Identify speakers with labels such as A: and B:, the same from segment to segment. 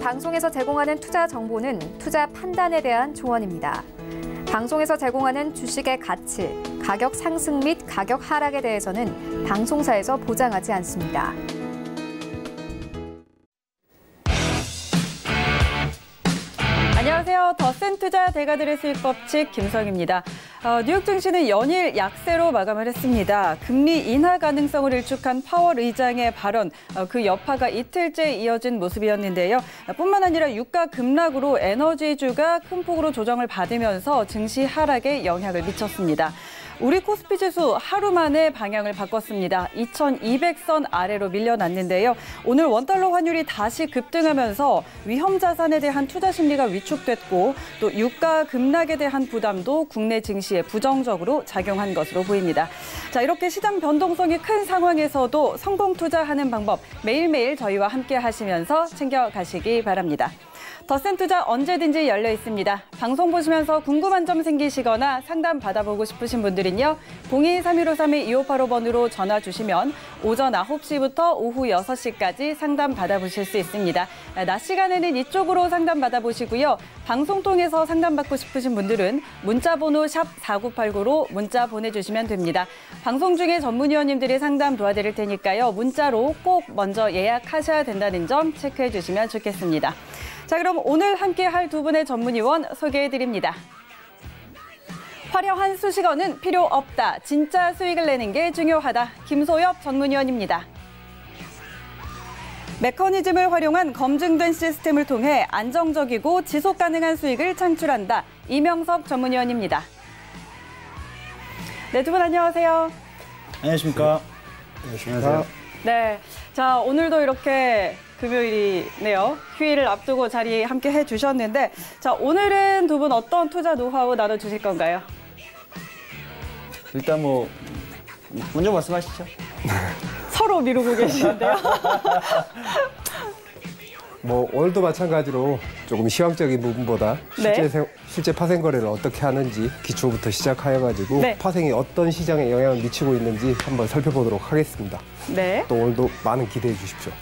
A: 방송에서 제공하는 투자 정보는 투자 판단에 대한 조언입니다. 방송에서 제공하는 주식의 가치, 가격 상승 및 가격 하락에 대해서는 방송사에서 보장하지 않습니다.
B: 안녕하세요. 더 센 투자 대가들의 수익 법칙 김성희입니다. 뉴욕 증시는 연일 약세로 마감을 했습니다. 금리 인하 가능성을 일축한 파월 의장의 발언, 그 여파가 이틀째 이어진 모습이었는데요. 뿐만 아니라 유가 급락으로 에너지주가 큰 폭으로 조정을 받으면서 증시 하락에 영향을 미쳤습니다. 우리 코스피 지수 하루 만에 방향을 바꿨습니다. 2200선 아래로 밀려났는데요. 오늘 원달러 환율이 다시 급등하면서 위험 자산에 대한 투자 심리가 위축됐고 또 유가 급락에 대한 부담도 국내 증시에 부정적으로 작용한 것으로 보입니다. 자, 이렇게 시장 변동성이 큰 상황에서도 성공 투자하는 방법 매일매일 저희와 함께 하시면서 챙겨가시기 바랍니다. 더 센 투자 언제든지 열려 있습니다. 방송 보시면서 궁금한 점 생기시거나 상담 받아보고 싶으신 분들은요. 02-3153-2585번으로 전화 주시면 오전 9시부터 오후 6시까지 상담 받아보실 수 있습니다. 낮 시간에는 이쪽으로 상담 받아보시고요. 방송 통해서 상담받고 싶으신 분들은 문자번호 샵 4989로 문자 보내주시면 됩니다. 방송 중에 전문위원님들이 상담 도와드릴 테니까요. 문자로 꼭 먼저 예약하셔야 된다는 점 체크해 주시면 좋겠습니다. 자, 그럼 오늘 함께할 두 분의 전문위원 소개해드립니다. 화려한 수식어는 필요 없다. 진짜 수익을 내는 게 중요하다. 김소엽 전문위원입니다. 메커니즘을 활용한 검증된 시스템을 통해 안정적이고 지속 가능한 수익을 창출한다. 이명석 전문위원입니다. 네, 두 분 안녕하세요.
C: 안녕하십니까.
D: 안녕하세요.
B: 네, 자, 오늘도 이렇게 금요일이네요. 휴일을 앞두고 자리 함께 해주셨는데, 자, 오늘은 두 분 어떤 투자 노하우 나눠주실 건가요?
C: 일단 먼저 말씀하시죠.
B: 서로 미루고 계시는데요.
D: 오늘도 마찬가지로 조금 시황적인 부분보다 실제 파생 거래를 어떻게 하는지 기초부터 시작하여가지고 파생이 어떤 시장에 영향을 미치고 있는지 한번 살펴보도록 하겠습니다.
B: 네.
D: 또 오늘도 많은 기대해 주십시오.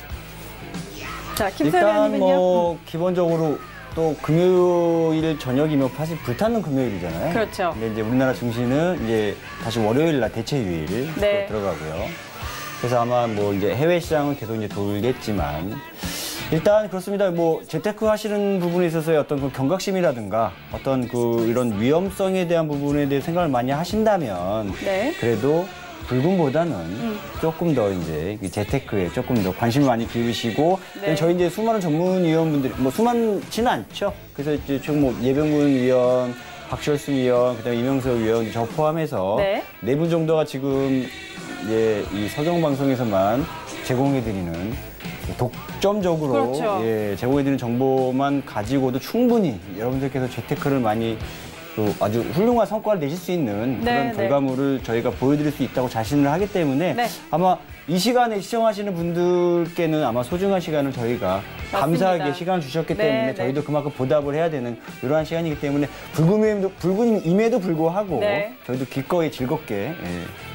B: 자, 김소연님은요?
C: 일단 기본적으로 또 금요일 저녁이면 사실 불타는 금요일이잖아요.
B: 그렇죠.
C: 근데 이제 우리나라 증시는 이제 다시 월요일 날 대체 휴일 들어가고요. 그래서 아마 이제 해외 시장은 계속 이제 돌겠지만 일단 그렇습니다. 재테크 하시는 부분에 있어서의 어떤 그 경각심이라든가 어떤 이런 위험성에 대한 부분에 대해 생각을 많이 하신다면 그래도 불금보다는 조금 더 이제 재테크에 조금 더 관심을 많이 기울이시고 저희 이제 수많은 전문위원분들이 수많지는 않죠. 그래서 이제 지금 예병군 위원, 박철수 위원, 그다음에 이명석 위원 저 포함해서 네 분 정도가 지금 이제 이 서경 방송에서만 제공해드리는 독점적으로 제공해드리는 정보만 가지고도 충분히 여러분들께서 재테크를 많이 아주 훌륭한 성과를 내실 수 있는 그런 결과물을 저희가 보여드릴 수 있다고 자신을 하기 때문에 아마 이 시간에 시청하시는 분들께는 아마 소중한 시간을 저희가 감사하게 시간을 주셨기 때문에 저희도 그만큼 보답을 해야 되는 이러한 시간이기 때문에 불금임에도 불구하고 저희도 기꺼이 즐겁게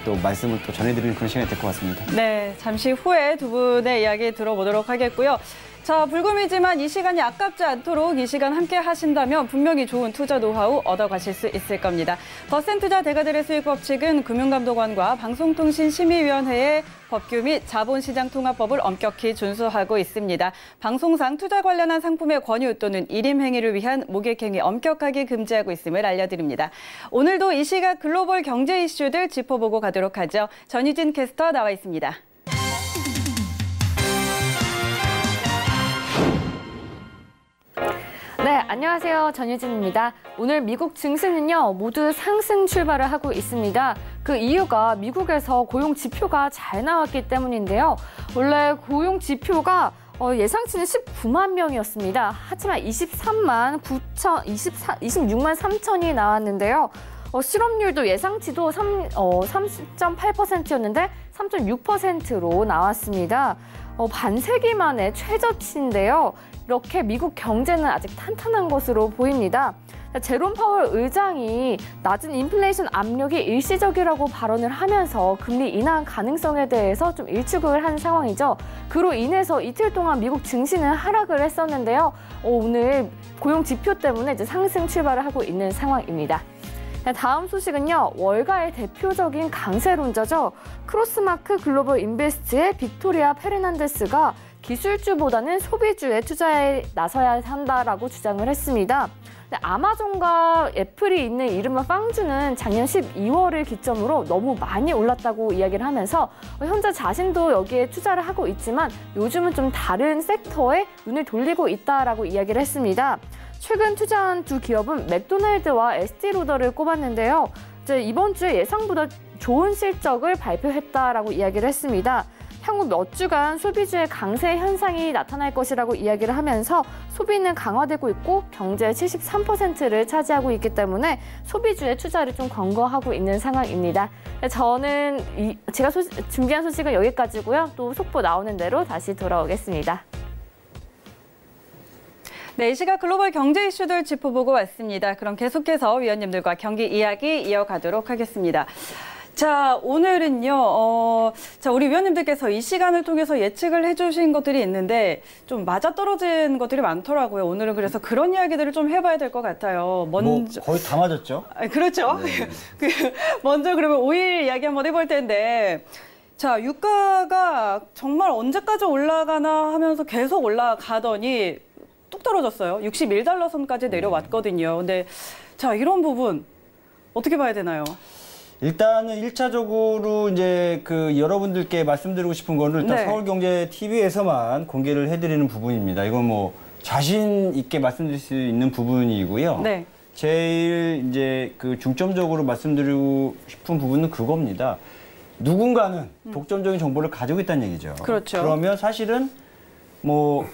C: 또 말씀을 또 전해드리는 그런 시간이 될 것 같습니다.
B: 네, 잠시 후에 두 분의 이야기 들어보도록 하겠고요. 자, 불금이지만 이 시간이 아깝지 않도록 이 시간 함께 하신다면 분명히 좋은 투자 노하우 얻어가실 수 있을 겁니다. 더 센 투자 대가들의 수익 법칙은 금융감독원과 방송통신심의위원회의 법규 및 자본시장 통합법을 엄격히 준수하고 있습니다. 방송상 투자 관련한 상품의 권유 또는 일임행위를 위한 모객행위 엄격하게 금지하고 있음을 알려드립니다. 오늘도 이 시각 글로벌 경제 이슈들 짚어보고 가도록 하죠. 전유진 캐스터 나와 있습니다.
A: 네, 안녕하세요. 전유진입니다. 오늘 미국 증시는요, 모두 상승 출발을 하고 있습니다. 그 이유가 미국에서 고용 지표가 잘 나왔기 때문인데요. 원래 고용 지표가 예상치는 19만 명이었습니다. 하지만 26만 3천이 나왔는데요. 실업률도 예상치도 30.8%였는데 3.6%로 나왔습니다. 반세기 만에 최저치인데요. 이렇게 미국 경제는 아직 탄탄한 것으로 보입니다. 제롬 파월 의장이 낮은 인플레이션 압력이 일시적이라고 발언을 하면서 금리 인하 가능성에 대해서 좀 일축을 한 상황이죠. 그로 인해서 이틀 동안 미국 증시는 하락을 했었는데요. 오늘 고용 지표 때문에 이제 상승 출발을 하고 있는 상황입니다. 다음 소식은요. 월가의 대표적인 강세론자죠. 크로스마크 글로벌 인베스트의 빅토리아 페르난데스가 기술주보다는 소비주에 투자에 나서야 한다라고 주장을 했습니다. 아마존과 애플이 있는 이른바 빵주는 작년 12월을 기점으로 너무 많이 올랐다고 이야기를 하면서 현재 자신도 여기에 투자를 하고 있지만 요즘은 좀 다른 섹터에 눈을 돌리고 있다라고 이야기를 했습니다. 최근 투자한 두 기업은 맥도날드와 에스티로더를 꼽았는데요. 이번 주에 예상보다 좋은 실적을 발표했다라고 이야기를 했습니다. 향후 몇 주간 소비주의 강세 현상이 나타날 것이라고 이야기를 하면서 소비는 강화되고 있고 경제의 73%를 차지하고 있기 때문에 소비주의 투자를 좀 권고하고 있는 상황입니다. 저는 제가 준비한 소식은 여기까지고요. 또 속보 나오는 대로 다시 돌아오겠습니다.
B: 네, 이 시각 글로벌 경제 이슈들 짚어보고 왔습니다. 그럼 계속해서 위원님들과 경기 이야기 이어가도록 하겠습니다. 자, 오늘은요, 우리 위원님들께서 이 시간을 통해서 예측을 해주신 것들이 있는데 좀 맞아떨어진 것들이 많더라고요. 오늘은 그래서 그런 이야기들을 좀 해봐야 될 것 같아요. 먼저
C: 거의 다 맞았죠?
B: 그렇죠. 네. 먼저 그러면 5일 이야기 한번 해볼 텐데, 자, 유가가 정말 언제까지 올라가나 하면서 계속 올라가더니 뚝 떨어졌어요. 61달러 선까지 내려왔거든요. 근데 자, 이런 부분 어떻게 봐야 되나요?
C: 일단은 1차적으로 이제 여러분들께 말씀드리고 싶은 거는 일단
B: 네.
C: 서울경제TV에서만 공개를 해드리는 부분입니다. 이건 뭐 자신 있게 말씀드릴 수 있는 부분이고요.
B: 네.
C: 제일 이제 중점적으로 말씀드리고 싶은 부분은 그겁니다. 누군가는 독점적인 정보를 가지고 있다는 얘기죠.
B: 그렇죠.
C: 그러면 사실은 뭐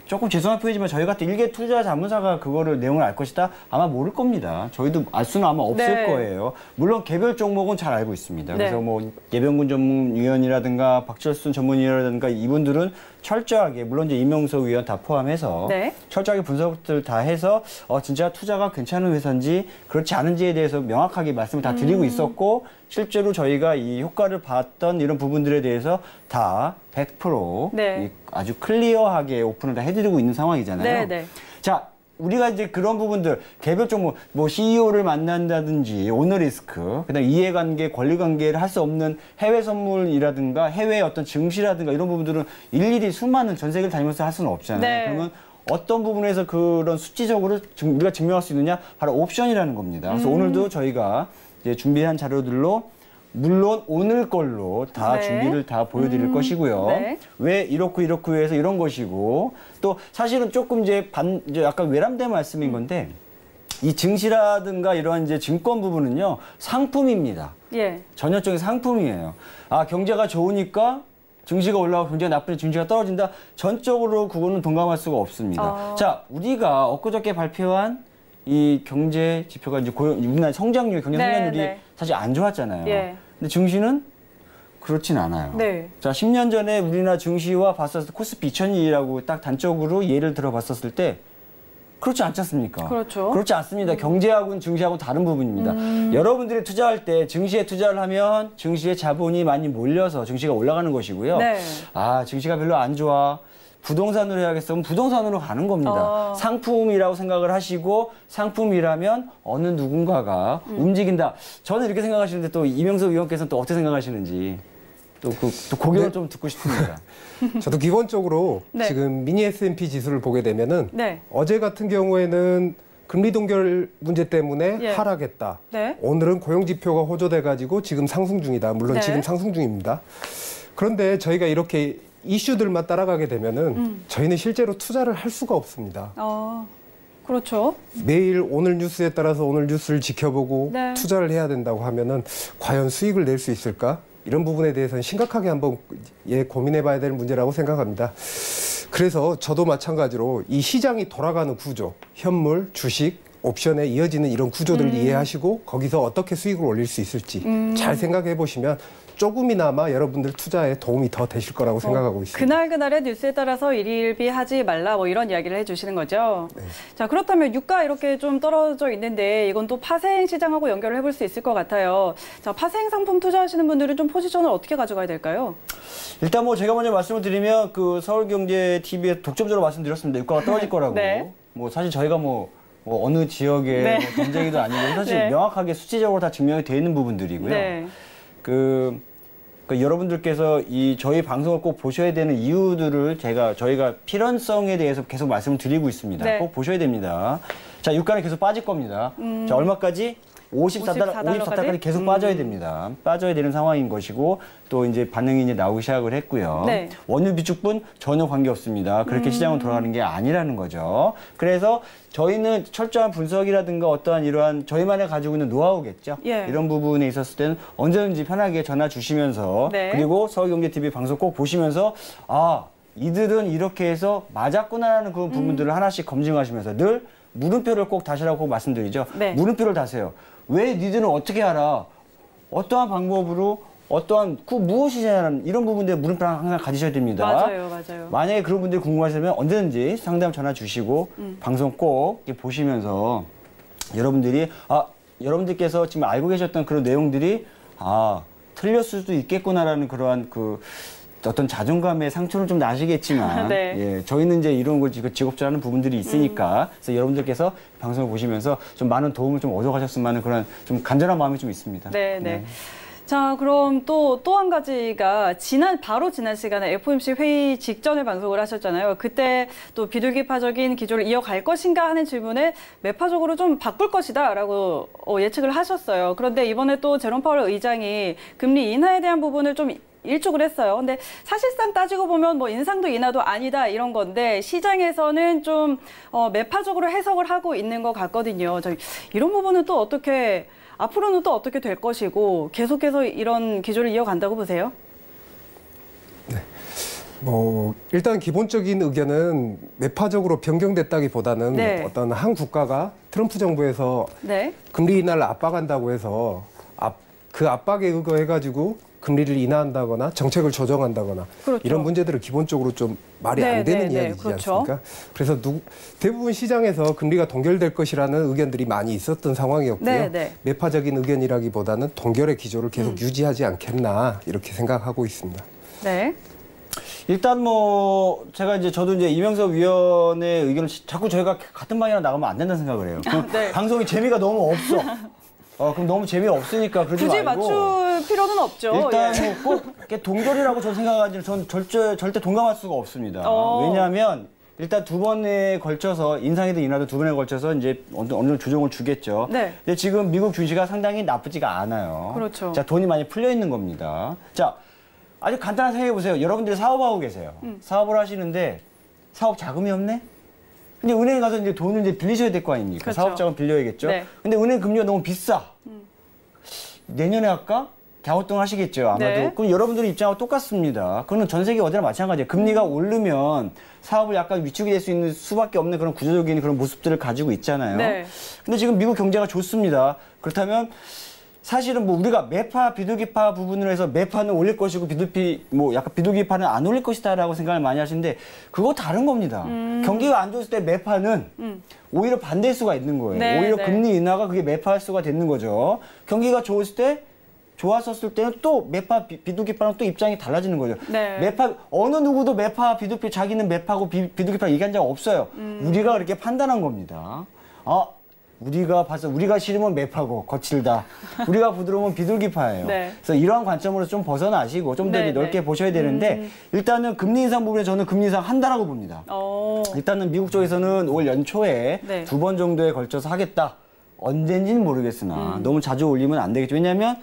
C: 조금 죄송한 표현이지만 저희 같은 일개 투자 자문사가 그거를 내용을 알 것이다? 아마 모를 겁니다. 저희도 알 수는 아마 없을
B: 네.
C: 거예요. 물론 개별 종목은 잘 알고 있습니다.
B: 네.
C: 그래서 뭐 예병군 전문위원이라든가 박철순 전문위원이라든가 이분들은 철저하게 물론 이제 이명석 위원 다 포함해서
B: 네.
C: 철저하게 분석들 다 해서 진짜 투자가 괜찮은 회사인지 그렇지 않은지에 대해서 명확하게 말씀을 다 드리고 있었고 실제로 저희가 이 효과를 봤던 이런 부분들에 대해서 다 100%
B: 네.
C: 아주 클리어하게 오픈을 다 해드리고 있는 상황이잖아요.
B: 네, 네.
C: 자, 우리가 이제 그런 부분들 개별 종목 뭐 CEO를 만난다든지 오너리스크, 그다음 이해관계, 권리관계를 할 수 없는 해외 선물이라든가 해외 어떤 증시라든가 이런 부분들은 일일이 수많은 전 세계를 다니면서 할 수는 없잖아요.
B: 네.
C: 그러면 어떤 부분에서 그런 수치적으로 우리가 증명할 수 있느냐? 바로 옵션이라는 겁니다. 그래서 오늘도 저희가 이제 준비한 자료들로 물론 오늘 걸로 다
B: 네.
C: 준비를 다 보여드릴 것이고요.
B: 네.
C: 왜 이렇고 해서 이런 것이고 또 사실은 조금 이제 약간 외람된 말씀인 건데 이 증시라든가 이런 이제 증권 부분은요 상품입니다.
B: 예.
C: 전형적인 상품이에요. 아 경제가 좋으니까 증시가 올라가고 경제가 나쁘니까 증시가 떨어진다. 전적으로 그거는 동감할 수가 없습니다. 자 우리가 엊그저께 발표한 이 경제 지표가 이제 우리나라 성장률, 경제 성장률이
B: 네.
C: 사실 안 좋았잖아요.
B: 예.
C: 근데 증시는 그렇진 않아요.
B: 네.
C: 자, 10년 전에 우리나라 증시와 봤었을 때 코스피 2000이라고 딱 단적으로 예를 들어 봤었을 때 그렇지 않지 않습니까?
B: 그렇죠.
C: 그렇지 않습니다. 경제하고는 증시하고는 다른 부분입니다. 여러분들이 투자할 때 증시에 투자를 하면 증시에 자본이 많이 몰려서 증시가 올라가는 것이고요.
B: 네.
C: 아, 증시가 별로 안 좋아. 부동산으로 해야겠으면 부동산으로 가는 겁니다. 상품이라고 생각을 하시고 상품이라면 어느 누군가가 움직인다. 저는 이렇게 생각하시는데 또 이명석 의원께서는 또 어떻게 생각하시는지 또 고견을
D: 네.
C: 좀 듣고 싶습니다.
D: 저도 기본적으로
B: 네.
D: 지금 미니 S&P 지수를 보게 되면은
B: 네.
D: 어제 같은 경우에는 금리 동결 문제 때문에
B: 예.
D: 하락했다.
B: 네.
D: 오늘은 고용 지표가 호조돼 가지고 지금 상승 중이다. 물론
B: 네.
D: 지금 상승 중입니다. 그런데 저희가 이렇게 이슈들만 따라가게 되면은 저희는 실제로 투자를 할 수가 없습니다.
B: 그렇죠.
D: 매일 오늘 뉴스에 따라서 오늘 뉴스를 지켜보고
B: 네.
D: 투자를 해야 된다고 하면은 과연 수익을 낼 수 있을까? 이런 부분에 대해서는 심각하게 한번 고민해 봐야 될 문제라고 생각합니다. 그래서 저도 마찬가지로 이 시장이 돌아가는 구조, 현물, 주식, 옵션에 이어지는 이런 구조들을 이해하시고 거기서 어떻게 수익을 올릴 수 있을지 잘 생각해 보시면 조금이나마 여러분들 투자에 도움이 더 되실 거라고 생각하고 있습니다.
B: 그날그날의 뉴스에 따라서 일일비하지 말라 뭐 이런 이야기를 해주시는 거죠. 네. 자, 그렇다면 유가 이렇게 좀 떨어져 있는데 이건 또 파생 시장하고 연결을 해볼 수 있을 것 같아요. 자, 파생 상품 투자하시는 분들은 좀 포지션을 어떻게 가져가야 될까요?
C: 일단 뭐 제가 먼저 말씀을 드리면 그 서울경제TV에 독점적으로 말씀드렸습니다. 유가가 떨어질 거라고.
B: 네.
C: 뭐 사실 저희가 뭐 어느 지역의
B: 네.
C: 뭐 경쟁이도 아니고 사실
B: 네.
C: 명확하게 수치적으로 다 증명이 되어 있는 부분들이고요.
B: 네.
C: 여러분들께서 저희 방송을 꼭 보셔야 되는 이유들을 저희가 필연성에 대해서 계속 말씀을 드리고 있습니다.
B: 네.
C: 꼭 보셔야 됩니다. 자, 유가는 계속 빠질 겁니다. 자, 얼마까지? 54달러까지 계속 빠져야 됩니다. 빠져야 되는 상황인 것이고 또 이제 반응이 이제 나오기 시작을 했고요.
B: 네.
C: 원유 비축분 전혀 관계 없습니다. 그렇게 시장은 돌아가는 게 아니라는 거죠. 그래서 저희는 철저한 분석이라든가 어떠한 이러한 저희만이 가지고 있는 노하우겠죠.
B: 예.
C: 이런 부분에 있었을 때는 언제든지 편하게 전화 주시면서
B: 네.
C: 그리고 서울경제TV 방송 꼭 보시면서 이들은 이렇게 해서 맞았구나라는 그 부분들을 하나씩 검증하시면서 늘 물음표를 꼭 다시라고 꼭 말씀드리죠.
B: 네.
C: 물음표를 다세요. 왜 니들은 어떻게 알아? 어떠한 방법으로 어떠한 무엇이냐는 이런 부분들에 물음표를 항상 가지셔야 됩니다.
B: 맞아요, 맞아요.
C: 만약에 그런 분들이 궁금하시면 언제든지 상담 전화 주시고 방송 꼭 이렇게 보시면서 여러분들께서 지금 알고 계셨던 그런 내용들이 틀렸을 수도 있겠구나라는 그러한 어떤 자존감의 상처는 좀 나시겠지만
B: 네.
C: 예, 저희는 이제 이런 걸 직업적으로 하는 부분들이 있으니까 그래서 여러분들께서 방송을 보시면서 좀 많은 도움을 좀 얻어가셨으면 하는 그런 좀 간절한 마음이 좀 있습니다.
B: 네, 네. 자, 그럼 또 한 가지가 바로 지난 시간에 FOMC 회의 직전에 방송을 하셨잖아요. 그때 또 비둘기파적인 기조를 이어갈 것인가 하는 질문에 매파적으로 좀 바꿀 것이다라고 예측을 하셨어요. 그런데 이번에 또 제롬 파월 의장이 금리 인하에 대한 부분을 좀 일축을 했어요. 근데 사실상 따지고 보면 뭐 인상도 인하도 아니다 이런 건데 시장에서는 좀 매파적으로 해석을 하고 있는 것 같거든요. 이런 부분은 또 앞으로는 또 어떻게 될 것이고 계속해서 이런 기조를 이어간다고 보세요?
D: 네. 일단 기본적인 의견은 매파적으로 변경됐다기보다는
B: 네.
D: 어떤 한 국가가 트럼프 정부에서
B: 네.
D: 금리 인하를 압박한다고 해서 그 압박에 의거해가지고 금리를 인하한다거나 정책을 조정한다거나
B: 그렇죠.
D: 이런 문제들은 기본적으로 좀 말이 안 되는 이야기지
B: 그렇죠.
D: 않습니까? 그래서 대부분 시장에서 금리가 동결될 것이라는 의견들이 많이 있었던 상황이었고요. 매파적인 의견이라기보다는 동결의 기조를 계속 유지하지 않겠나 이렇게 생각하고 있습니다.
B: 네.
C: 일단 저도 이제 이명석 위원의 의견을 자꾸 저희가 같은 방향으로 나가면 안 된다는 생각을 해요.
B: 네.
C: 방송이 재미가 너무 없어. 그럼 너무 재미없으니까 그러지
B: 굳이
C: 말고.
B: 맞출 필요는 없죠.
C: 일단 꼭 동결이라고 저는 생각하지는 전 절대 동감할 수가 없습니다. 왜냐하면 일단 두 번에 걸쳐서 인상이든 인하든 두 번에 걸쳐서 이제 어느 정도 조정을 주겠죠.
B: 네.
C: 근데 지금 미국 증시가 상당히 나쁘지가 않아요.
B: 그렇죠.
C: 자, 돈이 많이 풀려 있는 겁니다. 자, 아주 간단하게 생각해 보세요. 여러분들이 사업하고 계세요. 사업을 하시는데 사업 자금이 없네? 근데 은행에 가서 이제 돈을 이제 빌리셔야 될 거 아닙니까?
B: 그렇죠.
C: 사업자금 빌려야겠죠.
B: 네.
C: 근데 은행 금리가 너무 비싸. 내년에 할까? 갸우뚱 하시겠죠, 아마도.
B: 네.
C: 그럼 여러분들 입장하고 똑같습니다. 그거는 전 세계 어디나 마찬가지예요. 금리가 오르면 사업을 약간 위축이 될 수 있는 수밖에 없는 그런 구조적인 그런 모습들을 가지고 있잖아요.
B: 네.
C: 근데 지금 미국 경제가 좋습니다. 그렇다면 사실은 우리가 매파, 비둘기파 부분을 해서 매파는 올릴 것이고 약간 비둘기파는 안 올릴 것이다라고 생각을 많이 하시는데 그거 다른 겁니다. 경기가 안 좋을 때 매파는 오히려 반대일 수가 있는 거예요.
B: 네,
C: 오히려
B: 네.
C: 금리 인하가 그게 매파할 수가 되는 거죠. 경기가 좋았었을 때는 또 매파, 비둘기파랑 또 입장이 달라지는 거죠.
B: 네.
C: 매파, 어느 누구도 매파, 비둘기, 자기는 매파고 비둘기파 얘기한 적 없어요. 우리가 그렇게 판단한 겁니다. 우리가 싫으면 매파고 거칠다. 우리가 부드러우면 비둘기파예요.
B: 네.
C: 그래서 이러한 관점으로 좀 벗어나시고 좀 더 넓게 보셔야 되는데 일단은 금리 인상 부분에 저는 금리 인상 한다라고 봅니다. 일단은 미국 쪽에서는 올 연초에
B: 네.
C: 2번 정도에 걸쳐서 하겠다. 언젠지는 모르겠으나 너무 자주 올리면 안 되겠죠. 왜냐하면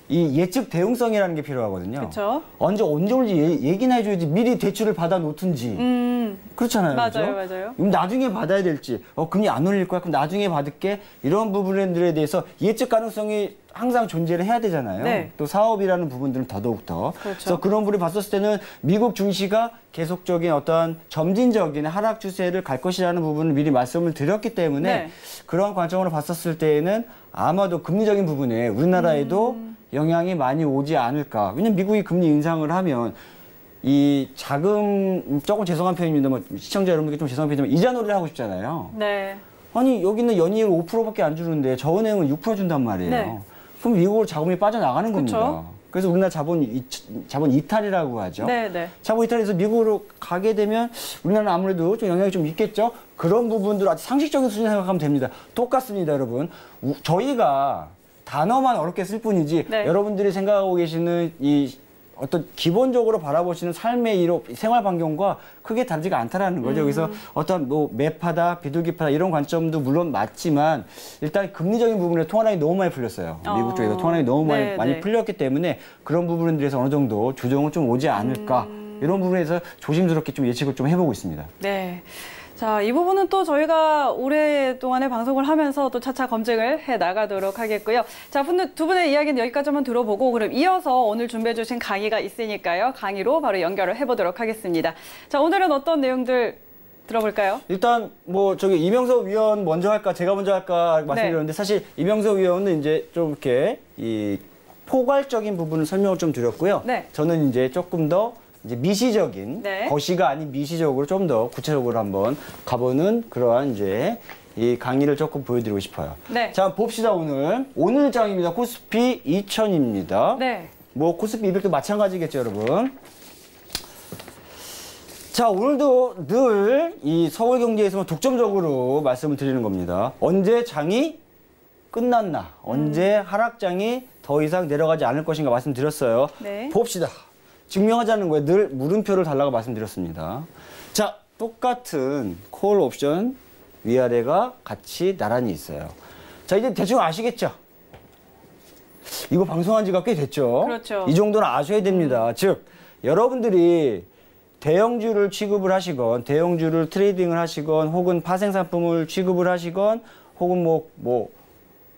C: 이 예측 대응성이라는 게 필요하거든요.
B: 그쵸.
C: 언제 올지 얘기나 해줘야지 미리 대출을 받아 놓든지. 그렇잖아요.
B: 맞아요,
C: 그렇죠?
B: 맞아요.
C: 그럼 나중에 받아야 될지, 금리 안 올릴 거야. 그럼 나중에 받을게. 이런 부분들에 대해서 예측 가능성이 항상 존재를 해야 되잖아요.
B: 네.
C: 또 사업이라는 부분들은 더더욱더.
B: 그렇죠.
C: 그래서 그런 부분을 봤었을 때는 미국 증시가 계속적인 어떠한 점진적인 하락 추세를 갈 것이라는 부분을 미리 말씀을 드렸기 때문에
B: 네.
C: 그런 관점으로 봤었을 때에는 아마도 금리적인 부분에 우리나라에도 영향이 많이 오지 않을까. 왜냐면 미국이 금리 인상을 하면 이 자금, 조금 죄송한 표현입니다만 시청자 여러분께 좀 죄송한 표현이지만 이자 놀이를 하고 싶잖아요.
B: 네.
C: 아니 여기는 연이율 5%밖에 안 주는데 저 은행은 6% 준단 말이에요.
B: 네.
C: 그럼 미국으로 자금이 빠져나가는
B: 그쵸?
C: 겁니다. 그래서 우리나라 자본 이탈이라고 하죠.
B: 네, 네.
C: 자본 이탈해서 미국으로 가게 되면 우리나라는 아무래도 좀 영향이 좀 있겠죠. 그런 부분들 아주 상식적인 수준 생각하면 됩니다. 똑같습니다, 여러분. 저희가 단어만 어렵게 쓸 뿐이지
B: 네.
C: 여러분들이 생각하고 계시는 이 어떤 기본적으로 바라보시는 삶의 이로 생활 반경과 크게 다르지가 않다라는 거죠. 그래서 어떤 뭐 매파다, 비둘기파다 이런 관점도 물론 맞지만 일단 금리적인 부분에 통화량이 너무 많이 풀렸어요. 미국 쪽에서 통화량이 너무
B: 네,
C: 많이
B: 네.
C: 풀렸기 때문에 그런 부분들에서 어느 정도 조정은 좀 오지 않을까 이런 부분에서 조심스럽게 좀 예측을 좀 해보고 있습니다.
B: 네. 자, 이 부분은 또 저희가 오랫동안의 방송을 하면서 또 차차 검증을 해 나가도록 하겠고요. 자, 두 분의 이야기는 여기까지만 들어보고 그럼 이어서 오늘 준비해 주신 강의가 있으니까요. 강의로 바로 연결을 해보도록 하겠습니다. 자, 오늘은 어떤 내용들 들어볼까요?
C: 일단 뭐 저기 이명석 위원 먼저 할까 제가 먼저 할까 말씀드렸는데 사실 이명석 위원은 이제 좀 이렇게 이 포괄적인 부분을 설명을 좀 드렸고요.
B: 네.
C: 저는 이제 조금 더 이제 미시적인
B: 네.
C: 거시가 아닌 미시적으로 좀 더 구체적으로 한번 가보는 그러한 이제 이 강의를 조금 보여드리고 싶어요.
B: 네.
C: 자, 봅시다 오늘 장입니다. 코스피 2000입니다.
B: 네.
C: 뭐 코스피 200도 마찬가지겠죠, 여러분. 자, 오늘도 늘 이 서울경제에서만 독점적으로 말씀을 드리는 겁니다. 언제 장이 끝났나? 언제 하락장이 더 이상 내려가지 않을 것인가 말씀드렸어요.
B: 네.
C: 봅시다. 증명하자는 거에 늘 물음표를 달라고 말씀드렸습니다. 자, 똑같은 콜 옵션 위아래가 같이 나란히 있어요. 자, 이제 대충 아시겠죠? 이거 방송한 지가 꽤 됐죠?
B: 그렇죠.
C: 이 정도는 아셔야 됩니다. 즉, 여러분들이 대형주를 취급을 하시건, 대형주를 트레이딩을 하시건, 혹은 파생상품을 취급을 하시건, 혹은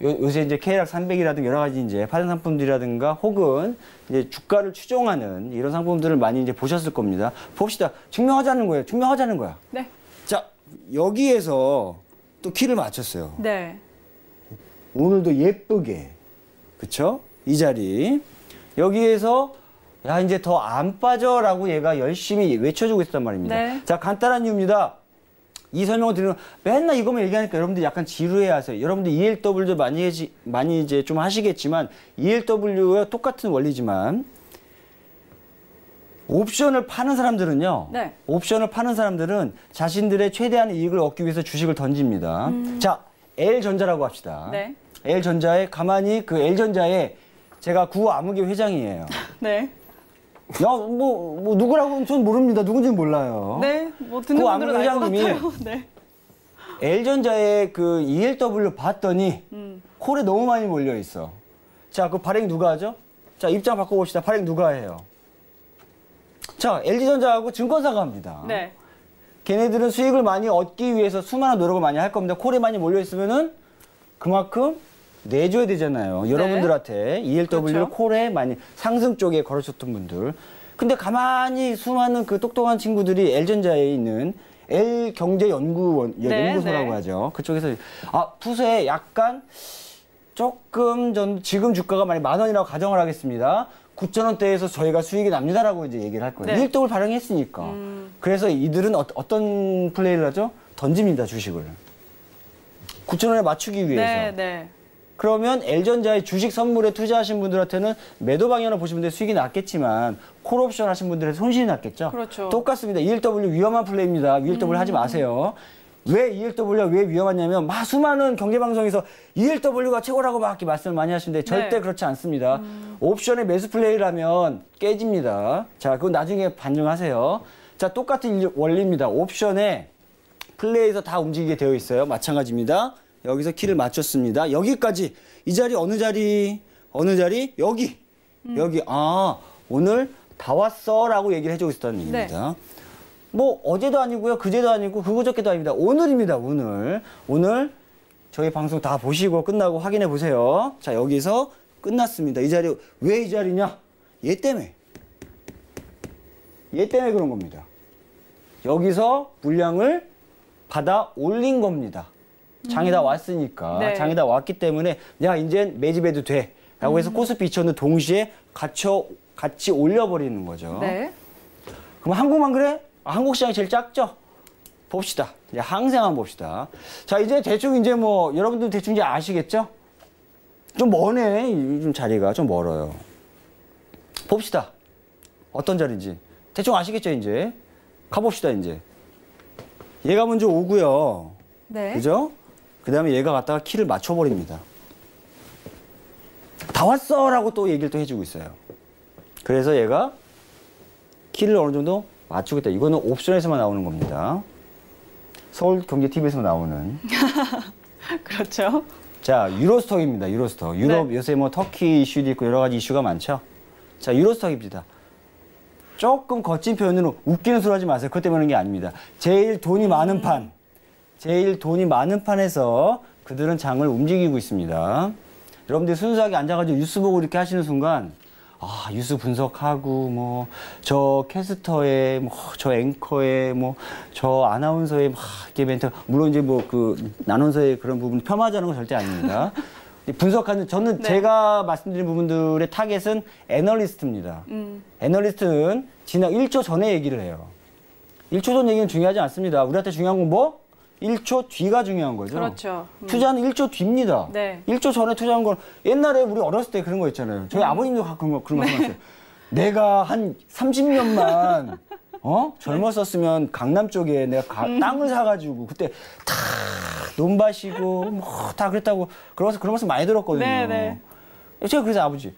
C: 요새 이제 K락 300이라든가 여러 가지 이제 파생상품들이라든가, 혹은 이제 주가를 추종하는 이런 상품들을 많이 이제 보셨을 겁니다. 봅시다. 증명하자는 거예요. 증명하자는 거야.
B: 네.
C: 자, 여기에서 또 키를 맞췄어요.
B: 네.
C: 오늘도 예쁘게. 그쵸? 이 자리. 여기에서 야, 이제 더 안 빠져라고 얘가 열심히 외쳐주고 있었단 말입니다.
B: 네.
C: 자, 간단한 이유입니다. 이 설명을 드리면 맨날 이것만 얘기하니까 여러분들 약간 지루해 하세요. 여러분들 ELW도 많이 이제 좀 하시겠지만 ELW와 똑같은 원리지만 옵션을 파는 사람들은요.
B: 네.
C: 옵션을 파는 사람들은 자신들의 최대한 이익을 얻기 위해서 주식을 던집니다. 자, L전자라고 합시다.
B: 네.
C: L전자에 가만히 그 L전자에 제가 구암흑의 회장이에요.
B: 네.
C: 야, 뭐 누구라고는 전 모릅니다. 누군지는 몰라요.
B: 네. 뭐 듣는 분들은 알 것 같아요. 네.
C: L전자의 그 ELW 봤더니 콜에 너무 많이 몰려 있어. 자, 그 발행 누가 하죠? 자, 입장 바꿔봅시다. 발행 누가 해요? 자, LG전자하고 증권사가 합니다.
B: 네.
C: 걔네들은 수익을 많이 얻기 위해서 수많은 노력을 많이 할 겁니다. 콜에 많이 몰려 있으면은 그만큼 내줘야 되잖아요.
B: 네.
C: 여러분들한테 ELW를
B: 그렇죠.
C: 콜에 많이 상승 쪽에 걸으셨던 분들. 근데 가만히 수많은 그 똑똑한 친구들이 L전자에 있는 L경제연구원,
B: 네,
C: 연구소라고
B: 네.
C: 하죠. 그쪽에서 푸세에 약간 조금 지금 주가가 만약 10,000원이라고 가정을 하겠습니다. 9,000원대에서 저희가 수익이 납니다라고 이제 얘기를 할 거예요.
B: 네.
C: ELW를 발행했으니까. 그래서 이들은 어떤 플레이를 하죠? 던집니다, 주식을. 9,000원에 맞추기 위해서.
B: 네, 네.
C: 그러면 L전자의 주식 선물에 투자하신 분들한테는 매도 방향을 보시면 돼 수익이 났겠지만 콜옵션 하신 분들의 손실이 났겠죠.
B: 그렇죠.
C: 똑같습니다. ELW 위험한 플레이입니다. ELW 하지 마세요. 왜 ELW가 왜 위험하냐면 수많은 경제방송에서 ELW가 최고라고 막 말씀을 많이 하시는데 절대
B: 네.
C: 그렇지 않습니다. 옵션의 매수 플레이라면 깨집니다. 자, 그건 나중에 반증하세요. 자, 똑같은 원리입니다. 옵션에 플레이에서 다 움직이게 되어 있어요. 마찬가지입니다. 여기서 키를 맞췄습니다. 여기까지. 이 자리 어느 자리? 어느 자리? 여기. 여기. 오늘 다 왔어 라고 얘기를 해주고 있었다는 얘기입니다.
B: 네.
C: 뭐 어제도 아니고요. 그제도 아니고 그저께도 아닙니다. 오늘입니다. 오늘. 오늘 저희 방송 다 보시고 끝나고 확인해 보세요. 자, 여기서 끝났습니다. 이 자리 왜 이 자리냐? 얘 때문에. 얘 때문에 그런 겁니다. 여기서 물량을 받아 올린 겁니다. 장이 다 왔으니까.
B: 네.
C: 장이 다 왔기 때문에 야, 이제 매집해도 돼. 라고 해서 코스피 2000도 동시에 같이 올려버리는 거죠.
B: 네.
C: 그럼 한국만 그래? 한국 시장이 제일 작죠? 봅시다. 이제 항생 한번 봅시다. 자, 이제 대충 이제 뭐, 여러분들 대충 이제 아시겠죠? 좀 머네. 좀 자리가 좀 멀어요. 봅시다. 어떤 자리인지. 대충 아시겠죠, 이제? 가봅시다, 이제. 얘가 먼저 오고요.
B: 네.
C: 그죠? 그 다음에 얘가 갔다가 키를 맞춰버립니다. 다 왔어! 라고 또 얘기를 또 해주고 있어요. 그래서 얘가 키를 어느 정도 맞추겠다. 이거는 옵션에서만 나오는 겁니다. 서울경제TV에서 나오는.
B: 그렇죠.
C: 자, 유로스톡입니다. 유로스톡. 유럽 네. 요새 뭐 터키 이슈도 있고 여러 가지 이슈가 많죠. 자, 유로스톡입니다. 조금 거친 표현으로 웃기는 소리 하지 마세요. 그것 때문에 그런 게 아닙니다. 제일 돈이 많은 판. 제일 돈이 많은 판에서 그들은 장을 움직이고 있습니다. 여러분들이 순수하게 앉아가지고 뉴스 보고 이렇게 하시는 순간 아, 뉴스 분석하고, 뭐, 저 캐스터의, 뭐, 저 앵커의, 뭐, 저 아나운서의 막, 이렇게 멘트, 물론 이제 뭐, 나눈서의 그런 부분 폄하하자는 건 절대 아닙니다. 분석하는, 저는 네. 제가 말씀드린 부분들의 타겟은 애널리스트입니다. 애널리스트는 지난 1초 전에 얘기를 해요. 1초 전 얘기는 중요하지 않습니다. 우리한테 중요한 건 뭐? 1초 뒤가 중요한 거죠.
B: 그렇죠.
C: 투자는 1초 뒤입니다.
B: 네.
C: 1초 전에 투자한 건 옛날에 우리 어렸을 때 그런 거 있잖아요. 저희 아버님도 가끔 그런 거 하셨어요. 내가 한 30년만 젊었었으면 강남 쪽에 내가 땅을 사가지고 그때 다 논밭이고 뭐 다 그랬다고 그런 말씀 많이 들었거든요.
B: 네네.
C: 제가 그래서 아버지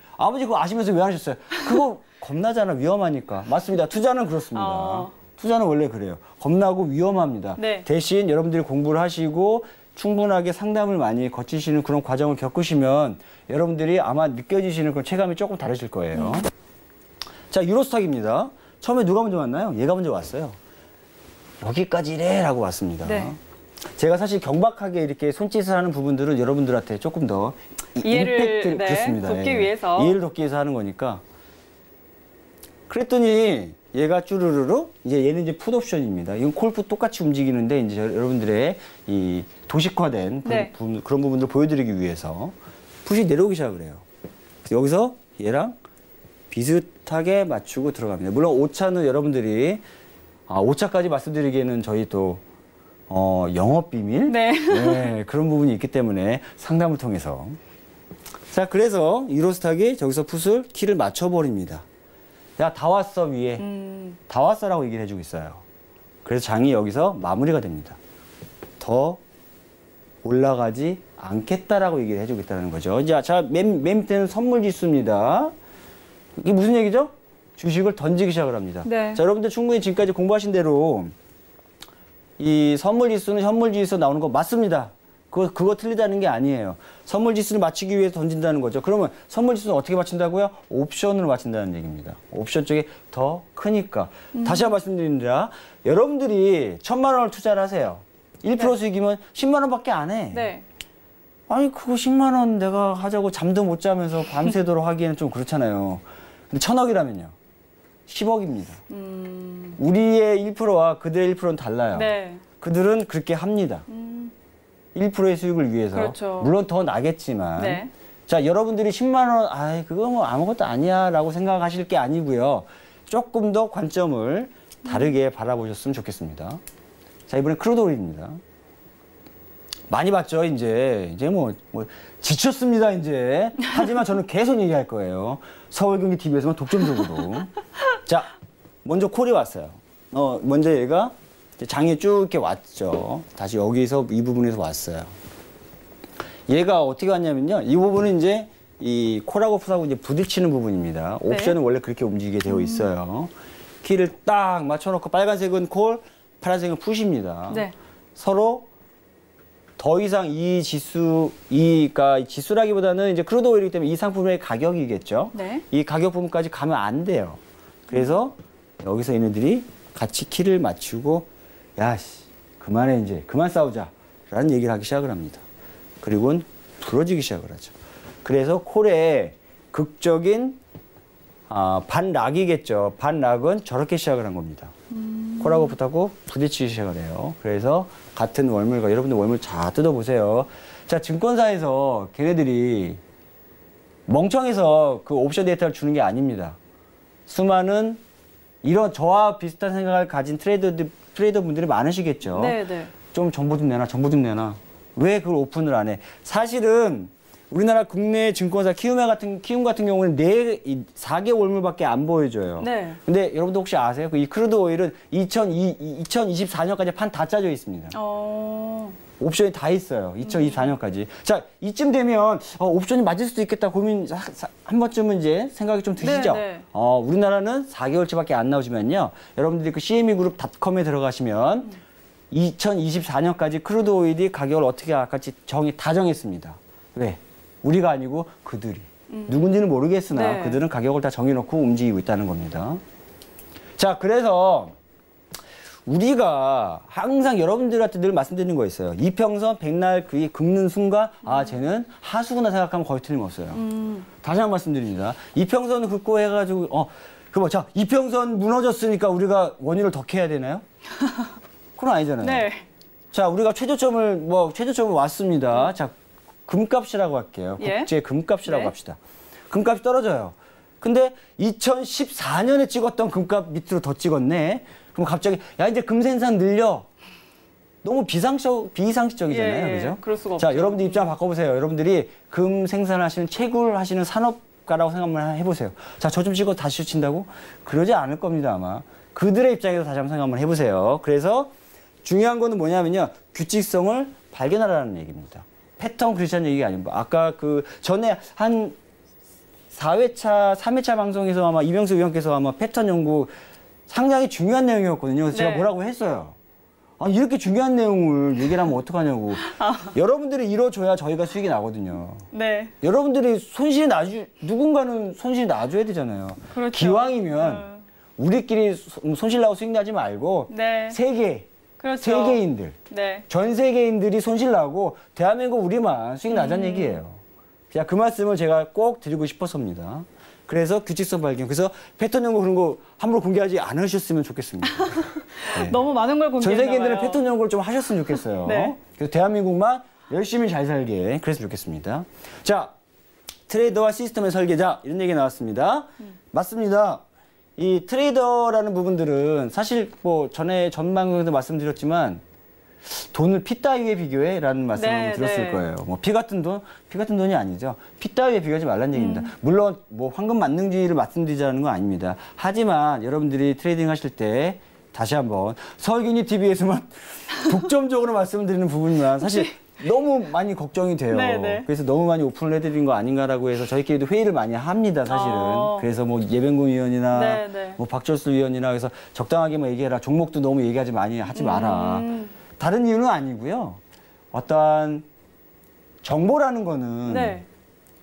C: 그거 아시면서 왜 하셨어요? 그거 겁나잖아. 위험하니까. 맞습니다. 투자는 그렇습니다. 투자는 원래 그래요. 겁나고 위험합니다. 네. 대신 여러분들이 공부를 하시고 충분하게 상담을 많이 거치시는 그런 과정을 겪으시면 여러분들이 아마 느껴지시는 그런 체감이 조금 다르실 거예요. 자, 유로스탁입니다. 처음에 누가 먼저 왔나요? 얘가 먼저 왔어요. 여기까지래 라고 왔습니다. 네. 제가 사실 경박하게 이렇게 손짓을 하는 부분들은 여러분들한테 조금 더
B: 이해를
C: 그렇습니다.
B: 돕기 위해서.
C: 이해를 돕기 위해서 하는 거니까. 그랬더니 얘가 쭈르르르 이제 얘는 이제 풋옵션입니다. 이건 콜프 똑같이 움직이는데 이제 여러분들의 이 도식화된
B: 네.
C: 그런 부분들 보여드리기 위해서 풋이 내려오기 시작을 해요. 그래서 여기서 얘랑 비슷하게 맞추고 들어갑니다. 물론 오차는 여러분들이 5차까지 말씀드리기에는 저희 또 영업 비밀
B: 네.
C: 네, 그런 부분이 있기 때문에 상담을 통해서 자 그래서 유로스탁이 저기서 풋을 키를 맞춰버립니다. 야, 다 왔어, 위에. 다 왔어라고 얘기를 해주고 있어요. 그래서 장이 여기서 마무리가 됩니다. 더 올라가지 않겠다라고 얘기를 해주겠다는 거죠. 자, 맨 밑에는 선물 지수입니다. 이게 무슨 얘기죠? 주식을 던지기 시작을 합니다.
B: 네.
C: 자, 여러분들 충분히 지금까지 공부하신 대로 이 선물 지수는 현물 지수에서 나오는 거 맞습니다. 그거 틀리다는 게 아니에요. 선물 지수를 맞추기 위해서 던진다는 거죠. 그러면 선물 지수는 어떻게 맞춘다고요? 옵션으로 맞춘다는 얘기입니다. 옵션 쪽이 더 크니까. 다시 한번 말씀드립니다. 여러분들이 1,000만 원을 투자를 하세요. 1% 네. 수익이면 10만 원밖에 안 해. 네. 아니 그거 10만 원 내가 하자고 잠도 못 자면서 밤새도록 하기에는 좀 그렇잖아요. 근데 1,000억이라면요. 10억입니다. 우리의 1%와 그들의 1%는 달라요. 네. 그들은 그렇게 합니다. 1%의 수익을 위해서. 그렇죠. 물론 더 나겠지만. 네. 자, 여러분들이 10만 원, 아이, 그거 뭐 아무것도 아니야 라고 생각하실 게 아니고요. 조금 더 관점을 다르게 바라보셨으면 좋겠습니다. 자, 이번엔 크루드오일입니다. 많이 봤죠, 이제 뭐 지쳤습니다, 이제. 하지만 저는 계속 얘기할 거예요. 서울경제TV에서만 독점적으로. 자, 먼저 콜이 왔어요. 먼저 얘가 장이 쭉 이렇게 왔죠. 다시 여기서 이 부분에서 왔어요. 얘가 어떻게 왔냐면요. 이 부분은 이제 이 콜하고 풋하고 이제 부딪히는 부분입니다. 네. 옵션은 원래 그렇게 움직이게 되어 있어요. 키를 딱 맞춰놓고 빨간색은 콜, 파란색은 풋입니다. 네. 서로 더 이상 이 그러니까 지수라기보다는 이제 크루드 오일이기 때문에 이 상품의 가격이겠죠. 네. 이 가격 부분까지 가면 안 돼요. 그래서 여기서 얘네들이 같이 키를 맞추고 야씨 그만해 이제 그만 싸우자 라는 얘기를 하기 시작을 합니다. 그리고는 부러지기 시작을 하죠. 그래서 콜의 극적인 반락이겠죠. 반락은 저렇게 시작을 한 겁니다. 콜하고 풋하고 부딪히기 시작을 해요. 그래서 같은 월물과 여러분들 월물 잘 뜯어보세요. 자, 증권사에서 걔네들이 멍청해서 그 옵션 데이터를 주는 게 아닙니다. 수많은 이런 저와 비슷한 생각을 가진 트레이더분들이 많으시겠죠.
B: 네.
C: 좀 정보 좀 내놔, 정보 좀 내놔. 왜 그걸 오픈을 안 해? 사실은 우리나라 국내 증권사 키움 같은 경우는 4개 월물밖에 안 보여줘요.
B: 네.
C: 근데 여러분들 혹시 아세요? 이 크루드 오일은 2024년까지 판 다 짜져 있습니다. 옵션이 다 있어요. 2024년까지. 자, 이쯤 되면 옵션이 맞을 수도 있겠다 고민 한 번쯤은 이제 생각이 좀 드시죠?
B: 네.
C: 우리나라는 4개월치밖에 안 나오지만요. 여러분들이 그 CME그룹.com에 들어가시면 2024년까지 크루드 오일이 가격을 어떻게 할지 다 정했습니다. 왜? 우리가 아니고 그들이. 누군지는 모르겠으나
B: 네.
C: 그들은 가격을 다 정해놓고 움직이고 있다는 겁니다. 자, 그래서 우리가 항상 여러분들한테 늘 말씀드리는 거 있어요. 이평선 백날 그게 긁는 순간 쟤는 하수구나 생각하면 거의 틀림없어요. 다시 한번 말씀드립니다. 이평선을 긁고 해가지고 자, 이평선 무너졌으니까 우리가 원인을 더 캐야 되나요? 그건 아니잖아요.
B: 네.
C: 자, 우리가 최저점을 왔습니다. 자, 금값이라고 할게요. 국제 금값이라고 합시다. 금값이 떨어져요. 근데 2014년에 찍었던 금값 밑으로 더 찍었네. 그럼 갑자기 야 이제 금 생산 늘려. 너무 비상식적이잖아요. 그죠?
B: 그럴 수가
C: 자,
B: 없죠.
C: 여러분들 입장 바꿔보세요. 여러분들이 금 생산하시는 채굴하시는 산업가라고 생각만 해보세요. 자, 저 좀 찍어 다시 친다고? 그러지 않을 겁니다, 아마. 그들의 입장에서 다시 한번 생각 한번 해보세요. 그래서 중요한 거는 뭐냐면요. 규칙성을 발견하라는 얘기입니다. 패턴 그리시는 얘기가 아닙니다. 아까 그 전에 한 4회차, 3회차 방송에서 아마 이명수 의원께서 아마 패턴 연구 상당히 중요한 내용이었거든요. 그래서 제가 뭐라고 했어요. 이렇게 중요한 내용을 얘기를 하면 어떡하냐고. 여러분들이 이뤄줘야 저희가 수익이 나거든요.
B: 네.
C: 여러분들이 누군가는 손실이 나줘야 되잖아요.
B: 그렇죠.
C: 기왕이면 우리끼리 손실 나고 수익 나지 말고 세계.
B: 그렇죠.
C: 세계인들, 전 세계인들이 손실 나고 대한민국 우리만 수익 나자는 얘기예요. 자, 그 말씀을 제가 꼭 드리고 싶어서입니다. 그래서 규칙성 발견, 그래서 패턴 연구 그런 거 함부로 공개하지 않으셨으면 좋겠습니다. 네.
B: 너무 많은 걸 공개했나
C: 전 세계인들은
B: 봐요.
C: 패턴 연구를 좀 하셨으면 좋겠어요. 그래서 대한민국만 열심히 잘 살게 그랬으면 좋겠습니다. 자, 트레이더와 시스템의 설계자 이런 얘기 나왔습니다. 맞습니다. 이 트레이더라는 부분들은 사실 전 방송에도 말씀드렸지만 돈을 피 따위에 비교해라는 말씀 한번 들었을 거예요. 피 같은 돈이 아니죠. 피 따위에 비교하지 말라는 얘기입니다. 물론 황금 만능주의를 말씀드리자는 건 아닙니다. 하지만 여러분들이 트레이딩 하실 때 다시 한번 서울균이 TV에서만 독점적으로 말씀드리는 부분이면 사실 너무 많이 걱정이 돼요. 그래서 너무 많이 오픈을 해드린 거 아닌가라고 해서 저희끼리도 회의를 많이 합니다, 사실은. 그래서 예병근 위원이나 박철수 위원이나 그래서 적당하게 얘기해라. 종목도 너무 얘기하지 많이 하지 마라. 다른 이유는 아니고요. 어떠한 정보라는 거는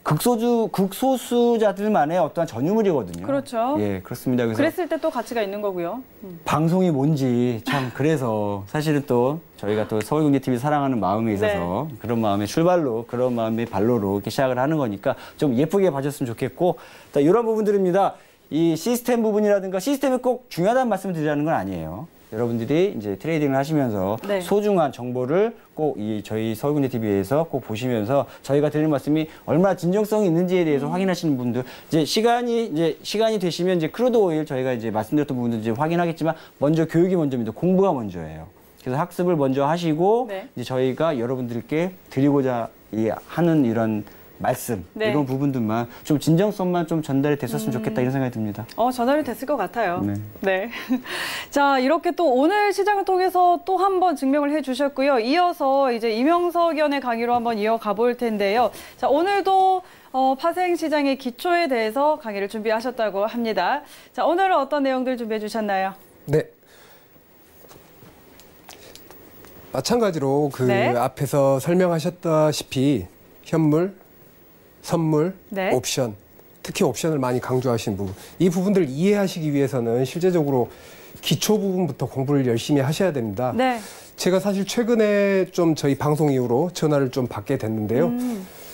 C: 극소수자들만의 어떠한 전유물이거든요.
B: 그렇죠.
C: 예, 그렇습니다. 그래서
B: 그랬을 때 또 가치가 있는 거고요.
C: 방송이 뭔지 참 그래서 사실은 또 저희가 또 서울경제TV 사랑하는 마음에 있어서 그런 마음의 출발로 그런 마음의 발로로 이렇게 시작을 하는 거니까 좀 예쁘게 봐줬으면 좋겠고 이런 부분들입니다. 이 시스템 부분이라든가 시스템이 꼭 중요하다는 말씀을 드리라는 건 아니에요. 여러분들이 이제 트레이딩을 하시면서 소중한 정보를 꼭 저희 서울경제TV에서 꼭 보시면서 저희가 드리는 말씀이 얼마나 진정성이 있는지에 대해서 확인하시는 분들 시간이 되시면 크루드 오일 저희가 말씀드렸던 부분들 확인하겠지만 먼저 교육이 먼저입니다. 공부가 먼저예요. 그래서 학습을 먼저 하시고 이제 저희가 여러분들께 드리고자 하는 이런 말씀 이런 부분들만 좀 진정성만 좀 전달이 됐었으면 좋겠다 이런 생각이 듭니다.
B: 전달이 됐을 것 같아요. 네. 자, 이렇게 또 오늘 시장을 통해서 또 한 번 증명을 해주셨고요. 이어서 이제 이명석 의원의 강의로 한번 이어가 볼 텐데요. 자, 오늘도 파생 시장의 기초에 대해서 강의를 준비하셨다고 합니다. 자, 오늘은 어떤 내용들 준비해 주셨나요?
D: 네. 마찬가지로 앞에서 설명하셨다시피 현물, 선물, 옵션, 특히 옵션을 많이 강조하신 부분. 이 부분들을 이해하시기 위해서는 실제적으로 기초 부분부터 공부를 열심히 하셔야 됩니다. 제가 사실 최근에 좀 저희 방송 이후로 전화를 좀 받게 됐는데요.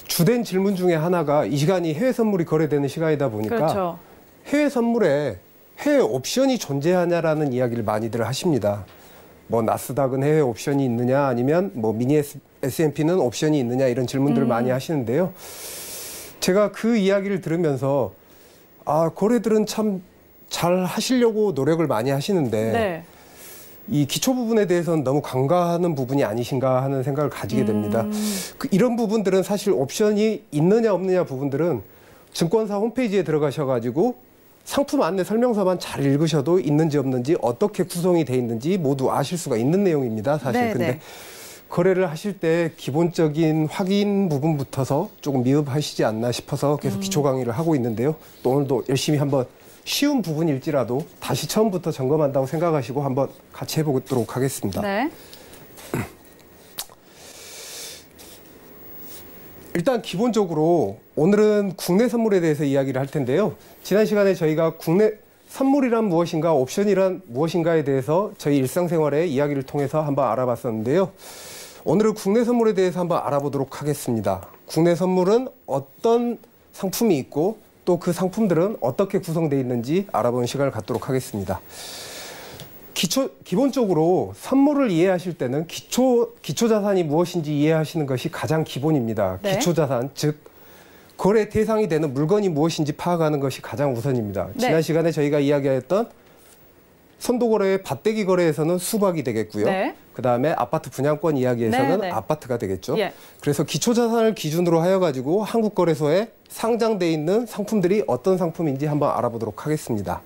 D: 주된 질문 중에 하나가 이 시간이 해외 선물이 거래되는 시간이다 보니까 해외 선물에 해외 옵션이 존재하냐라는 이야기를 많이들 하십니다. 나스닥은 해외 옵션이 있느냐 아니면 미니 S&P는 옵션이 있느냐 이런 질문들을 많이 하시는데요. 제가 그 이야기를 들으면서 거래들은 참 잘 하시려고 노력을 많이 하시는데
B: 네.
D: 이 기초 부분에 대해서는 너무 간과하는 부분이 아니신가 하는 생각을 가지게 됩니다. 이런 부분들은 사실 옵션이 있느냐 없느냐 부분들은 증권사 홈페이지에 들어가셔가지고 상품 안내 설명서만 잘 읽으셔도 있는지 없는지 어떻게 구성이 돼 있는지 모두 아실 수가 있는 내용입니다. 사실.
B: 네,
D: 근데
B: 네.
D: 거래를 하실 때 기본적인 확인 부분부터서 조금 미흡하시지 않나 싶어서 계속 기초 강의를 하고 있는데요. 또 오늘도 열심히 한번 쉬운 부분일지라도 다시 처음부터 점검한다고 생각하시고 한번 같이 해보도록 하겠습니다.
B: 네.
D: 일단 기본적으로 오늘은 국내 선물에 대해서 이야기를 할 텐데요. 지난 시간에 저희가 국내 선물이란 무엇인가, 옵션이란 무엇인가에 대해서 저희 일상생활의 이야기를 통해서 한번 알아봤었는데요. 오늘은 국내 선물에 대해서 한번 알아보도록 하겠습니다. 국내 선물은 어떤 상품이 있고 또 그 상품들은 어떻게 구성되어 있는지 알아보는 시간을 갖도록 하겠습니다. 기본적으로 선물을 이해하실 때는 기초자산이 무엇인지 이해하시는 것이 가장 기본입니다.
B: 네.
D: 기초자산, 즉 거래 대상이 되는 물건이 무엇인지 파악하는 것이 가장 우선입니다.
B: 네.
D: 지난 시간에 저희가 이야기했던 선도거래의 밭대기 거래에서는 수박이 되겠고요.
B: 네.
D: 그다음에 아파트 분양권 이야기에서는
B: 네, 네.
D: 아파트가 되겠죠.
B: 예.
D: 그래서 기초자산을 기준으로 하여가지고 한국거래소에 상장돼 있는 상품들이 어떤 상품인지 한번 알아보도록 하겠습니다.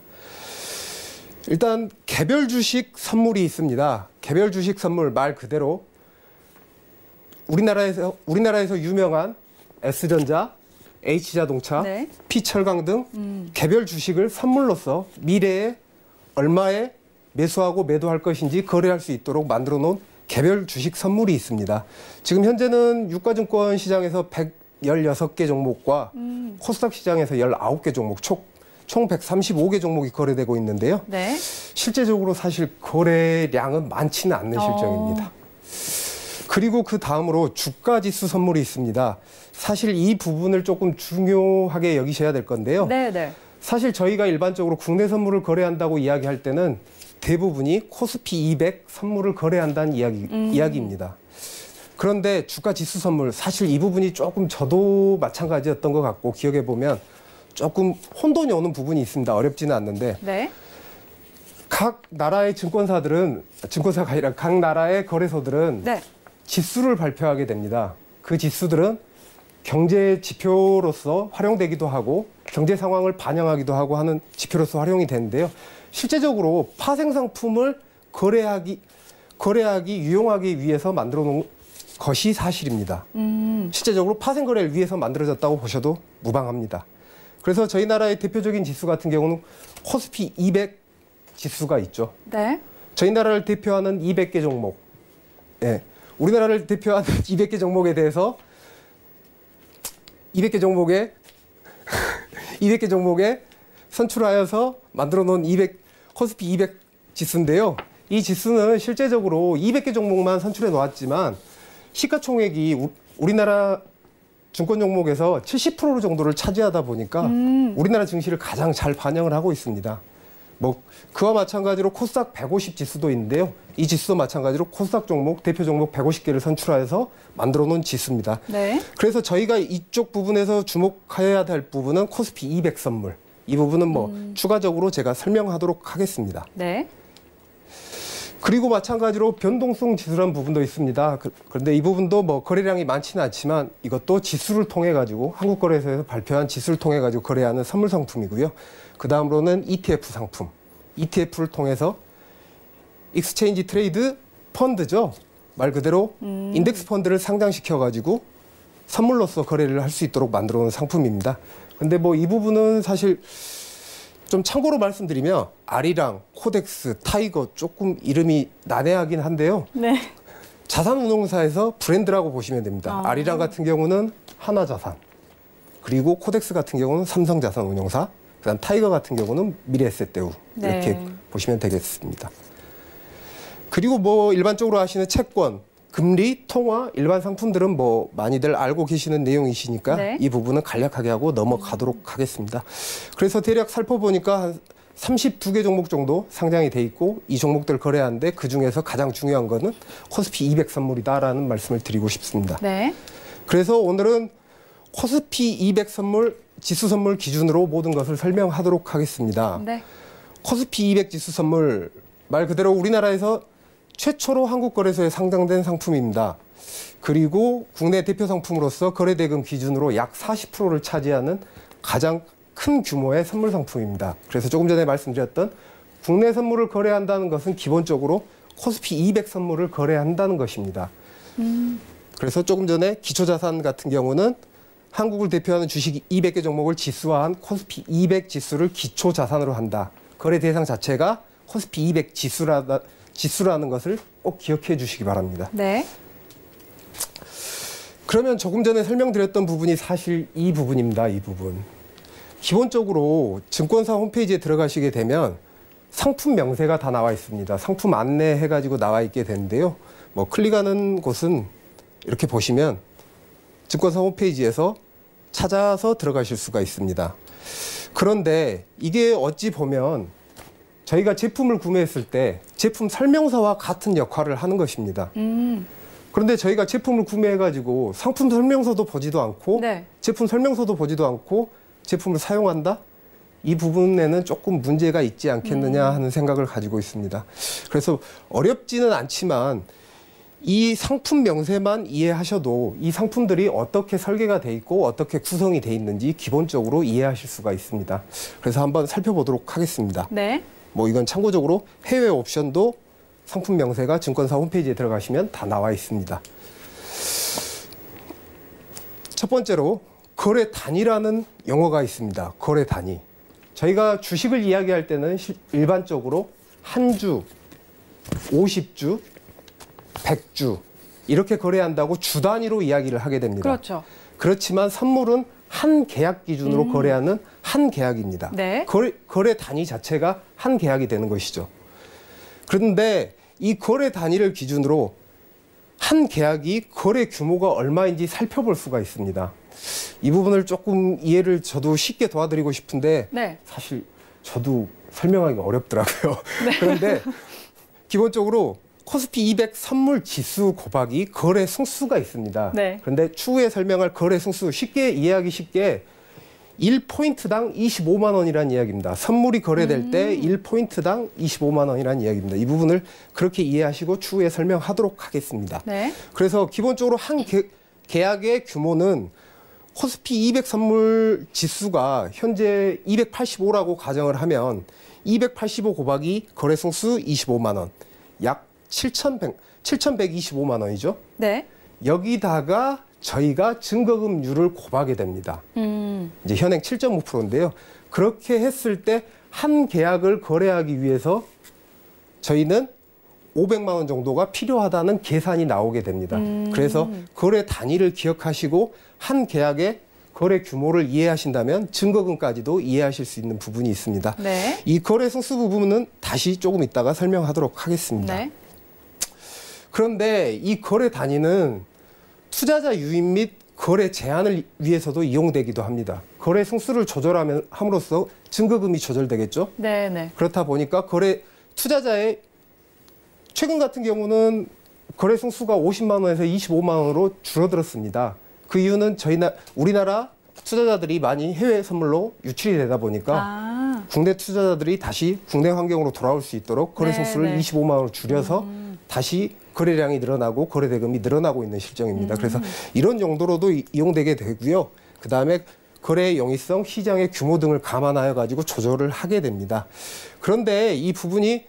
D: 일단 개별 주식 선물이 있습니다. 개별 주식 선물 말 그대로 우리나라에서 유명한 S전자, H자동차,
B: 네.
D: P철강 등 개별 주식을 선물로서 미래에 얼마에 매수하고 매도할 것인지 거래할 수 있도록 만들어 놓은 개별 주식 선물이 있습니다. 지금 현재는 유가증권 시장에서 116개 종목과 코스닥 시장에서 19개 종목, 총 135개 종목이 거래되고 있는데요.
B: 네.
D: 실제적으로 사실 거래량은 많지는 않는 실정입니다. 그리고 그 다음으로 주가지수 선물이 있습니다. 사실 이 부분을 조금 중요하게 여기셔야 될 건데요.
B: 네, 네.
D: 사실 저희가 일반적으로 국내 선물을 거래한다고 이야기할 때는 대부분이 코스피 200 선물을 거래한다는 이야기입니다. 그런데 주가지수 선물, 사실 이 부분이 조금 저도 마찬가지였던 것 같고 기억해 보면 조금 혼돈이 오는 부분이 있습니다. 어렵지는 않는데
B: 네.
D: 각 나라의 증권사가 아니라 각 나라의 거래소들은
B: 네.
D: 지수를 발표하게 됩니다. 그 지수들은 경제 지표로서 활용되기도 하고 경제 상황을 반영하기도 하고 하는 지표로서 활용이 되는데요. 실제적으로 파생 상품을 거래하기 유용하기 위해서 만들어 놓은 것이 사실입니다. 실제적으로 파생 거래를 위해서 만들어졌다고 보셔도 무방합니다. 그래서 저희 나라의 대표적인 지수 같은 경우는 코스피 200 지수가 있죠.
B: 네.
D: 저희 나라를 대표하는 200개 종목. 예. 우리나라를 대표하는 200개 종목에 대해서 200개 종목에 선출하여서 만들어 놓은 코스피 200 지수인데요. 이 지수는 실제적으로 200개 종목만 선출해 놓았지만 시가총액이 우리나라 증권 종목에서 70% 정도를 차지하다 보니까 우리나라 증시를 가장 잘 반영을 하고 있습니다. 그와 마찬가지로 코스닥 150 지수도 있는데요. 이 지수도 마찬가지로 코스닥 종목, 대표 종목 150개를 선출하여서 만들어 놓은 지수입니다.
B: 네.
D: 그래서 저희가 이쪽 부분에서 주목해야 될 부분은 코스피 200 선물. 이 부분은 추가적으로 제가 설명하도록 하겠습니다.
B: 네.
D: 그리고 마찬가지로 변동성 지수라는 부분도 있습니다. 그런데 이 부분도 거래량이 많지는 않지만 이것도 지수를 통해 가지고 한국거래소에서 발표한 지수를 통해 가지고 거래하는 선물 상품이고요. 그 다음으로는 ETF 상품. ETF를 통해서 익스체인지 트레이드 펀드죠. 말 그대로 인덱스 펀드를 상장시켜 가지고 선물로서 거래를 할 수 있도록 만들어 놓은 상품입니다. 근데 이 부분은 사실 좀 참고로 말씀드리면 아리랑, 코덱스, 타이거 조금 이름이 난해하긴 한데요.
B: 네.
D: 자산운용사에서 브랜드라고 보시면 됩니다. 아리랑 같은 경우는 하나자산, 그리고 코덱스 같은 경우는 삼성자산운용사, 그다음 타이거 같은 경우는 미래에셋대우 이렇게
B: 네.
D: 보시면 되겠습니다. 그리고 일반적으로 아시는 채권, 금리, 통화, 일반 상품들은 많이들 알고 계시는 내용이시니까
B: 네.
D: 이 부분은 간략하게 하고 넘어가도록 하겠습니다. 그래서 대략 살펴보니까 한 32개 종목 정도 상장이 돼 있고 이 종목들을 거래하는데 그중에서 가장 중요한 거는 코스피 200 선물이다라는 말씀을 드리고 싶습니다.
B: 네.
D: 그래서 오늘은 코스피 200 선물, 지수 선물 기준으로 모든 것을 설명하도록 하겠습니다.
A: 네.
D: 코스피 200 지수 선물, 말 그대로 우리나라에서 최초로 한국거래소에 상장된 상품입니다. 그리고 국내 대표 상품으로서 거래대금 기준으로 약 40%를 차지하는 가장 큰 규모의 선물 상품입니다. 그래서 조금 전에 말씀드렸던 국내 선물을 거래한다는 것은 기본적으로 코스피 200 선물을 거래한다는 것입니다. 그래서 조금 전에 기초자산 같은 경우는 한국을 대표하는 주식 200개 종목을 지수화한 코스피 200 지수를 기초자산으로 한다. 거래 대상 자체가 코스피 200 지수라는 것을 꼭 기억해 주시기 바랍니다.
A: 네.
D: 그러면 조금 전에 설명드렸던 부분이 사실 이 부분입니다. 이 부분. 기본적으로 증권사 홈페이지에 들어가시게 되면 상품 명세가 다 나와 있습니다. 상품 안내 해가지고 나와 있게 되는데요. 뭐 클릭하는 곳은 이렇게 보시면 증권사 홈페이지에서 찾아서 들어가실 수가 있습니다. 그런데 이게 어찌 보면 저희가 제품을 구매했을 때 제품 설명서와 같은 역할을 하는 것입니다. 그런데 저희가 제품을 구매해가지고 상품 설명서도 보지도 않고
A: 네.
D: 제품 설명서도 보지도 않고 제품을 사용한다? 이 부분에는 조금 문제가 있지 않겠느냐 하는 생각을 가지고 있습니다. 그래서 어렵지는 않지만 이 상품 명세만 이해하셔도 이 상품들이 어떻게 설계가 돼 있고 어떻게 구성이 돼 있는지 기본적으로 이해하실 수가 있습니다. 그래서 한번 살펴보도록 하겠습니다.
A: 네.
D: 뭐 이건 참고적으로 해외 옵션도 상품 명세가 증권사 홈페이지에 들어가시면 다 나와 있습니다. 첫 번째로 거래 단위라는 용어가 있습니다. 거래 단위. 저희가 주식을 이야기할 때는 일반적으로 한 주, 50주, 100주 이렇게 거래한다고 주 단위로 이야기를 하게 됩니다.
A: 그렇죠.
D: 그렇지만 선물은 한 계약 기준으로 거래하는 한 계약입니다.
A: 네.
D: 거래 단위 자체가 한 계약이 되는 것이죠. 그런데 이 거래 단위를 기준으로 한 계약이 거래 규모가 얼마인지 살펴볼 수가 있습니다. 이 부분을 조금 이해를 저도 쉽게 도와드리고 싶은데
A: 네.
D: 사실 저도 설명하기가 어렵더라고요.
A: 네.
D: 그런데 기본적으로 코스피 200 선물 지수 곱하기 거래 승수가 있습니다.
A: 네.
D: 그런데 추후에 설명할 거래 승수 쉽게 이해하기 쉽게 1포인트당 25만 원이라는 이야기입니다. 선물이 거래될 때 1포인트당 25만 원이라는 이야기입니다. 이 부분을 그렇게 이해하시고 추후에 설명하도록 하겠습니다.
A: 네.
D: 그래서 기본적으로 한 계약의 규모는 코스피 200 선물 지수가 현재 285라고 가정을 하면 285 곱하기 거래 승수 25만 원, 약 7,125만 원이죠.
A: 네.
D: 여기다가 저희가 증거금률을 곱하게 됩니다. 이제 현행 7.5%인데요. 그렇게 했을 때 한 계약을 거래하기 위해서 저희는 500만 원 정도가 필요하다는 계산이 나오게 됩니다. 그래서 거래 단위를 기억하시고 한 계약의 거래 규모를 이해하신다면 증거금까지도 이해하실 수 있는 부분이 있습니다.
A: 네.
D: 이 거래 승수 부분은 다시 조금 이따가 설명하도록 하겠습니다.
A: 네.
D: 그런데 이 거래 단위는 투자자 유입 및 거래 제한을 위해서도 이용되기도 합니다. 거래 승수를 조절함으로써 증거금이 조절되겠죠.
A: 네, 네.
D: 그렇다 보니까 투자자의 최근 같은 경우는 거래 승수가 50만 원에서 25만 원으로 줄어들었습니다. 그 이유는 우리나라 투자자들이 많이 해외 선물로 유출이 되다 보니까 국내 투자자들이 다시 국내 환경으로 돌아올 수 있도록 거래 승수를 25만 원으로 줄여서 다시 거래량이 늘어나고 거래 대금이 늘어나고 있는 실정입니다. 그래서 이런 용도로도 이용되게 되고요. 그다음에 거래의 용이성, 시장의 규모 등을 감안하여 가지고 조절을 하게 됩니다. 그런데 이 부분이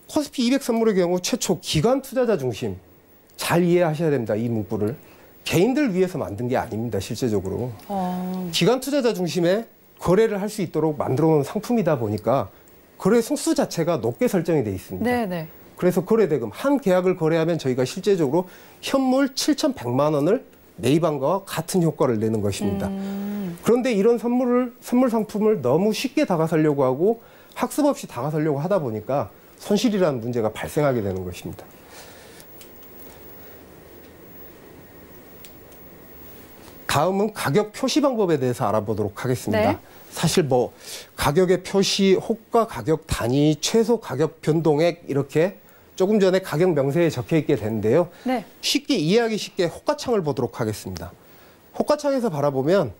D: 코스피 200 선물의 경우 최초 기관 투자자 중심 잘 이해하셔야 됩니다. 이 문구를. 개인들 위해서 만든 게 아닙니다. 실제적으로. 기관 투자자 중심의 거래를 할 수 있도록 만들어 놓은 상품이다 보니까 거래 승수 자체가 높게 설정이 돼 있습니다.
A: 네, 네.
D: 그래서 거래 대금 한 계약을 거래하면 저희가 실제적으로 현물 7,100만 원을 매입한 것과 같은 효과를 내는 것입니다. 그런데 이런 선물 상품을 너무 쉽게 다가서려고 하고 학습 없이 다가서려고 하다 보니까 손실이라는 문제가 발생하게 되는 것입니다. 다음은 가격 표시 방법에 대해서 알아보도록 하겠습니다.
A: 네.
D: 사실 가격의 표시, 호가 가격 단위, 최소 가격 변동액 이렇게 조금 전에 가격 명세에 적혀 있게 되는데요.
A: 네.
D: 쉽게 이해하기 쉽게 호가창을 보도록 하겠습니다. 호가창에서 바라보면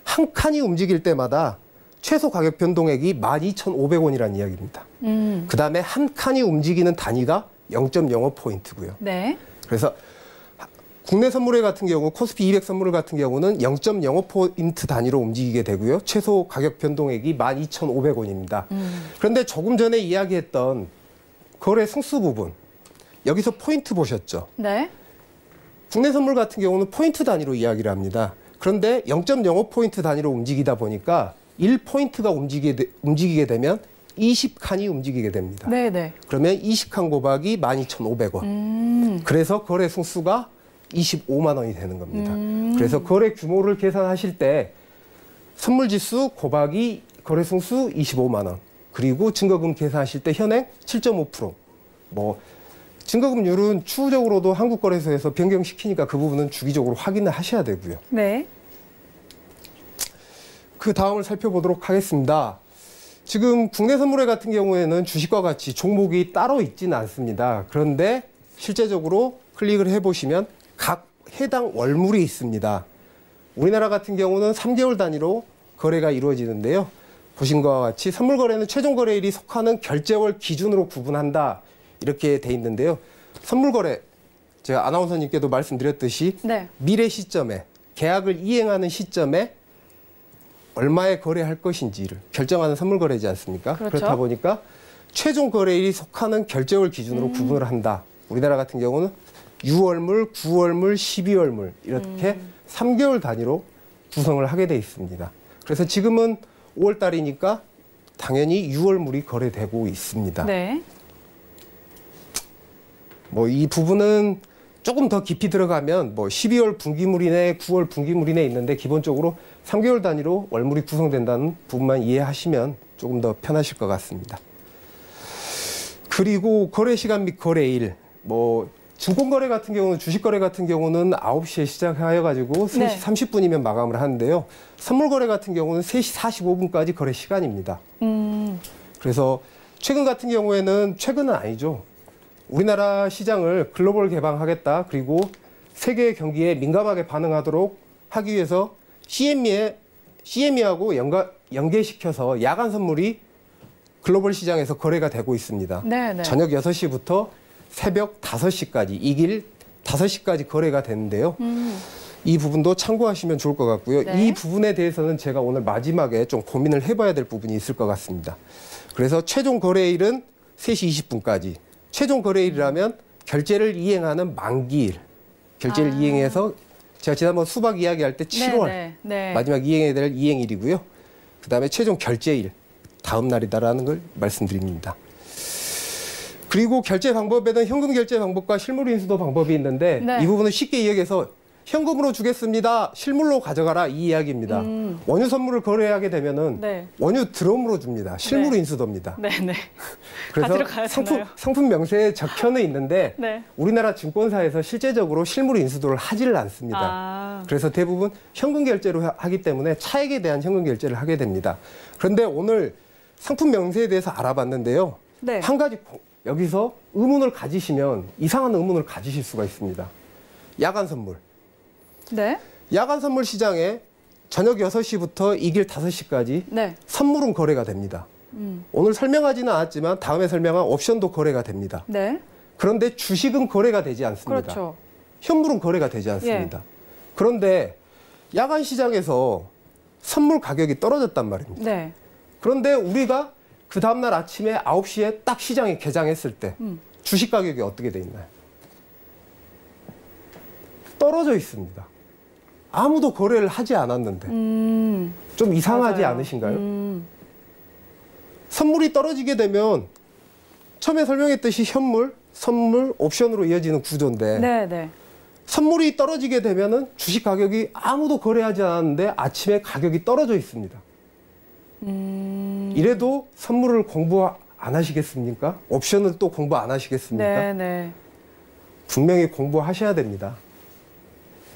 D: 한 칸이 움직일 때마다 최소 가격 변동액이 12,500원이라는 이야기입니다. 그 다음에 한 칸이 움직이는 단위가 0.05포인트고요.
B: 네.
D: 그래서 국내 선물회 같은 경우 코스피 200 선물 같은 경우는 0.05포인트 단위로 움직이게 되고요. 최소 가격 변동액이 12,500원입니다. 그런데 조금 전에 이야기했던 거래 승수 부분, 여기서 포인트 보셨죠?
B: 네.
D: 국내 선물 같은 경우는 포인트 단위로 이야기를 합니다. 그런데 0.05포인트 단위로 움직이다 보니까 1포인트가 움직이게 되면 20칸이 움직이게 됩니다.
B: 네네.
D: 그러면 20칸 고박이 12,500원. 그래서 거래 승수가 25만 원이 되는 겁니다. 그래서 거래 규모를 계산하실 때 선물지수 고박이 거래 승수 25만 원. 그리고 증거금 계산하실 때 현행 7.5%. 뭐 증거금률은 추후적으로도 한국거래소에서 변경시키니까 그 부분은 주기적으로 확인을 하셔야 되고요.
B: 네.
D: 그 다음을 살펴보도록 하겠습니다. 지금 국내 선물회 같은 경우에는 주식과 같이 종목이 따로 있지는 않습니다. 그런데 실제적으로 클릭을 해보시면 각 해당 월물이 있습니다. 우리나라 같은 경우는 3개월 단위로 거래가 이루어지는데요. 보신 것과 같이 선물 거래는 최종 거래일이 속하는 결제월 기준으로 구분한다. 이렇게 돼 있는데요. 선물 거래, 제가 아나운서님께도 말씀드렸듯이
B: 네.
D: 미래 시점에, 계약을 이행하는 시점에 얼마에 거래할 것인지를 결정하는 선물 거래지 않습니까?
B: 그렇죠.
D: 그렇다 보니까 최종 거래일이 속하는 결제월 기준으로 구분을 한다. 우리나라 같은 경우는 6월물, 9월물, 12월물 이렇게 3개월 단위로 구성을 하게 돼 있습니다. 그래서 지금은 5월 달이니까 당연히 6월물이 거래되고 있습니다.
B: 네.
D: 뭐 이 부분은 조금 더 깊이 들어가면 뭐 12월 분기물이네, 9월 분기물이네 있는데 기본적으로 3개월 단위로 월물이 구성된다는 부분만 이해하시면 조금 더 편하실 것 같습니다. 그리고 거래 시간 및 거래일, 뭐 증권거래 같은 경우는 주식거래 같은 경우는 9시에 시작하여가지고 3시
B: 네.
D: 30분이면 마감을 하는데요. 선물거래 같은 경우는 3시 45분까지 거래 시간입니다. 그래서 최근 같은 경우에는, 최근은 아니죠. 우리나라 시장을 글로벌 개방하겠다. 그리고 세계 경기에 민감하게 반응하도록 하기 위해서 CME하고 연계시켜서 야간 선물이 글로벌 시장에서 거래가 되고 있습니다.
B: 네네.
D: 저녁 6시부터 새벽 5시까지, 이 길 5시까지 거래가 되는데요. 이 부분도 참고하시면 좋을 것 같고요.
B: 네.
D: 이 부분에 대해서는 제가 오늘 마지막에 좀 고민을 해봐야 될 부분이 있을 것 같습니다. 그래서 최종 거래일은 3시 20분까지. 최종 거래일이라면 결제를 이행하는 만기일. 결제를 이행해서 제가 지난번 수박 이야기할 때 7월
B: 네.
D: 마지막 이행해야 될 이행일이고요. 그다음에 최종 결제일, 다음 날이다라는 걸 말씀드립니다. 그리고 결제 방법에는 현금 결제 방법과 실물 인수도 방법이 있는데
B: 네.
D: 이 부분은 쉽게 이야기해서 현금으로 주겠습니다. 실물로 가져가라 이 이야기입니다. 원유 선물을 거래하게 되면은
B: 네.
D: 원유 드럼으로 줍니다. 실물
B: 네.
D: 인수도입니다.
B: 네네.
D: 그래서
B: 가지러 가야 되나요?
D: 상품 명세에 적혀는 있는데
B: 네.
D: 우리나라 증권사에서 실제적으로 실물 인수도를 하지를 않습니다. 그래서 대부분 현금 결제로 하기 때문에 차액에 대한 현금 결제를 하게 됩니다. 그런데 오늘 상품 명세에 대해서 알아봤는데요.
B: 네.
D: 한 가지 여기서 의문을 가지시면 이상한 의문을 가지실 수가 있습니다. 야간 선물.
B: 네.
D: 야간 선물 시장에 저녁 6시부터 이 길 5시까지
B: 네.
D: 선물은 거래가 됩니다. 오늘 설명하지는 않았지만 다음에 설명한 옵션도 거래가 됩니다.
B: 네.
D: 그런데 주식은 거래가 되지 않습니다.
B: 그렇죠.
D: 현물은 거래가 되지 않습니다. 그런데 야간 시장에서 선물 가격이 떨어졌단 말입니다.
B: 네.
D: 그런데 우리가 그 다음날 아침에 9시에 딱 시장이 개장했을 때 주식 가격이 어떻게 돼 있나요? 떨어져 있습니다. 아무도 거래를 하지 않았는데 좀 이상하지
B: 맞아요.
D: 않으신가요? 선물이 떨어지게 되면 처음에 설명했듯이 현물, 선물, 옵션으로 이어지는 구조인데
B: 네네.
D: 선물이 떨어지게 되면은 주식 가격이 아무도 거래하지 않았는데 아침에 가격이 떨어져 있습니다. 이래도 선물을 공부 안 하시겠습니까? 옵션을 또 공부 안 하시겠습니까?
B: 네네.
D: 분명히 공부하셔야 됩니다.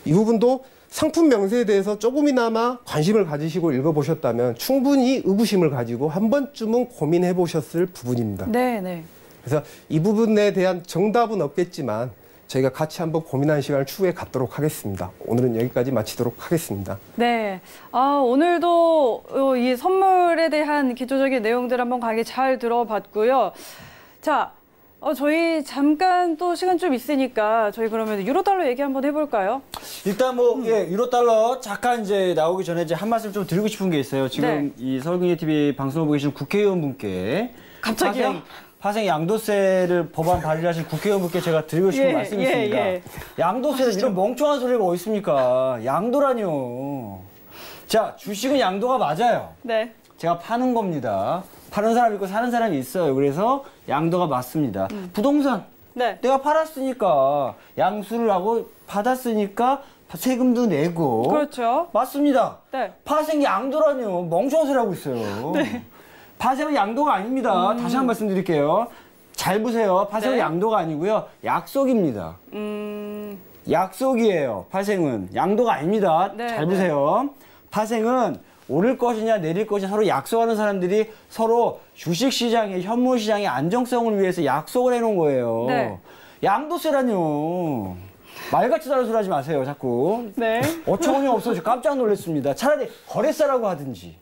D: 이 부분도 상품 명세에 대해서 조금이나마 관심을 가지시고 읽어보셨다면 충분히 의구심을 가지고 한 번쯤은 고민해 보셨을 부분입니다.
B: 네네.
D: 그래서 이 부분에 대한 정답은 없겠지만 저희가 같이 한번 고민하는 시간을 추후에 갖도록 하겠습니다. 오늘은 여기까지 마치도록 하겠습니다.
B: 네, 오늘도 이 선물에 대한 기초적인 내용들 한번 강의 잘 들어봤고요. 자, 저희 잠깐 또 시간 좀 있으니까 저희 그러면 유로달러 얘기 한번 해볼까요?
C: 일단 유로달러 잠깐 이제 나오기 전에 이제 한 말씀 좀 드리고 싶은 게 있어요. 지금 이 서울경제TV 방송을 보고 계신 국회의원분께
B: 갑자기요?
C: 파생 양도세를 법안 발의하신 국회의원분께 제가 드리고 싶은 말씀이 있습니다. 양도세는 이런 멍청한 소리가 어디 있습니까? 양도라뇨. 자, 주식은 양도가 맞아요.
B: 네.
C: 제가 파는 겁니다. 파는 사람이 있고 사는 사람이 있어요. 그래서 양도가 맞습니다. 부동산.
B: 네.
C: 내가 팔았으니까 양수를 하고 받았으니까 세금도 내고.
B: 그렇죠.
C: 맞습니다.
B: 네.
C: 파생이 양도라뇨. 멍청한 소리 하고 있어요.
B: 네.
C: 파생은 양도가 아닙니다. 다시 한 번 말씀드릴게요. 잘 보세요. 파생은 양도가 아니고요. 약속입니다. 약속이에요. 파생은. 양도가 아닙니다. 잘 보세요. 파생은 오를 것이냐 내릴 것이냐 서로 약속하는 사람들이 서로 주식시장의 현물시장의 안정성을 위해서 약속을 해놓은 거예요.
B: 네.
C: 양도세라뇨. 말 같지도 않은 소리 하지 마세요. 자꾸.
B: 네.
C: 어처구니 없어서 깜짝 놀랐습니다. 차라리 거래세라고 하든지.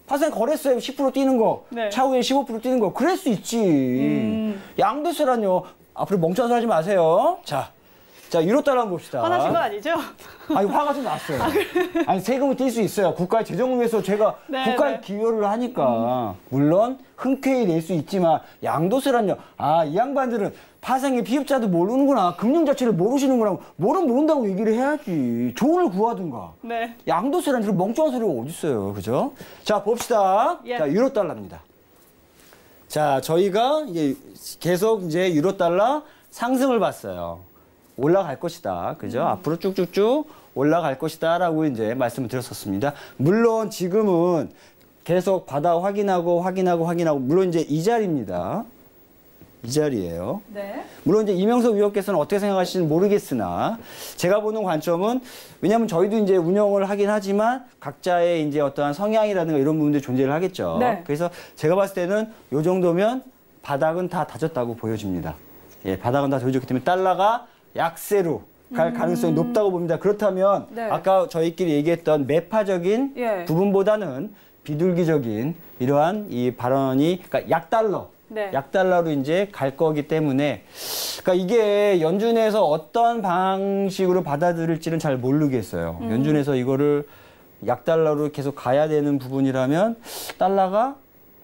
C: 파생 거래세 10% 뛰는 거, 차후에 15% 뛰는 거, 그럴 수 있지. 양도세라뇨. 앞으로 멍청한 소리 하지 마세요. 자, 유로달러 한번 봅시다.
B: 화나신 거 아니죠?
C: 아니, 화가 좀 났어요. 아니, 세금을 뛸 수 있어요. 국가의 재정을 위해서 제가 국가에 기여를 하니까. 물론, 흔쾌히 낼 수 있지만, 양도세라뇨. 이 양반들은 파생의 피입자도 모르는구나. 금융 자체를 모르시는구나. 모른다고 얘기를 해야지. 조언을 구하든가.
B: 네.
C: 양도세라는 그런 멍청한 소리가 어딨어요. 그죠? 자, 봅시다. 자, 유로달러입니다. 자, 저희가 이제 계속 이제 유로달러 상승을 봤어요. 올라갈 것이다. 그죠? 앞으로 쭉쭉쭉 올라갈 것이다. 라고 이제 말씀을 드렸었습니다. 물론 지금은 계속 바다 확인하고. 물론 이제 이 자리입니다. 이 자리예요.
B: 네.
C: 물론 이제 이명석 위원께서는 어떻게 생각하시는지 모르겠으나 제가 보는 관점은 왜냐하면 저희도 이제 운영을 하긴 하지만 각자의 이제 어떠한 성향이라든가 이런 부분들이 존재를 하겠죠.
B: 네.
C: 그래서 제가 봤을 때는 요 정도면 바닥은 다 다졌다고 보여집니다. 예, 바닥은 다 다져졌기 때문에 달러가 약세로 갈 가능성이 높다고 봅니다. 그렇다면 아까 저희끼리 얘기했던 매파적인 부분보다는 비둘기적인 이러한 이 발언이 그러니까 약달러로 이제 갈 거기 때문에 그러니까 이게 연준에서 어떤 방식으로 받아들일지는 잘 모르겠어요. 연준에서 이거를 약달러로 계속 가야 되는 부분이라면 달러가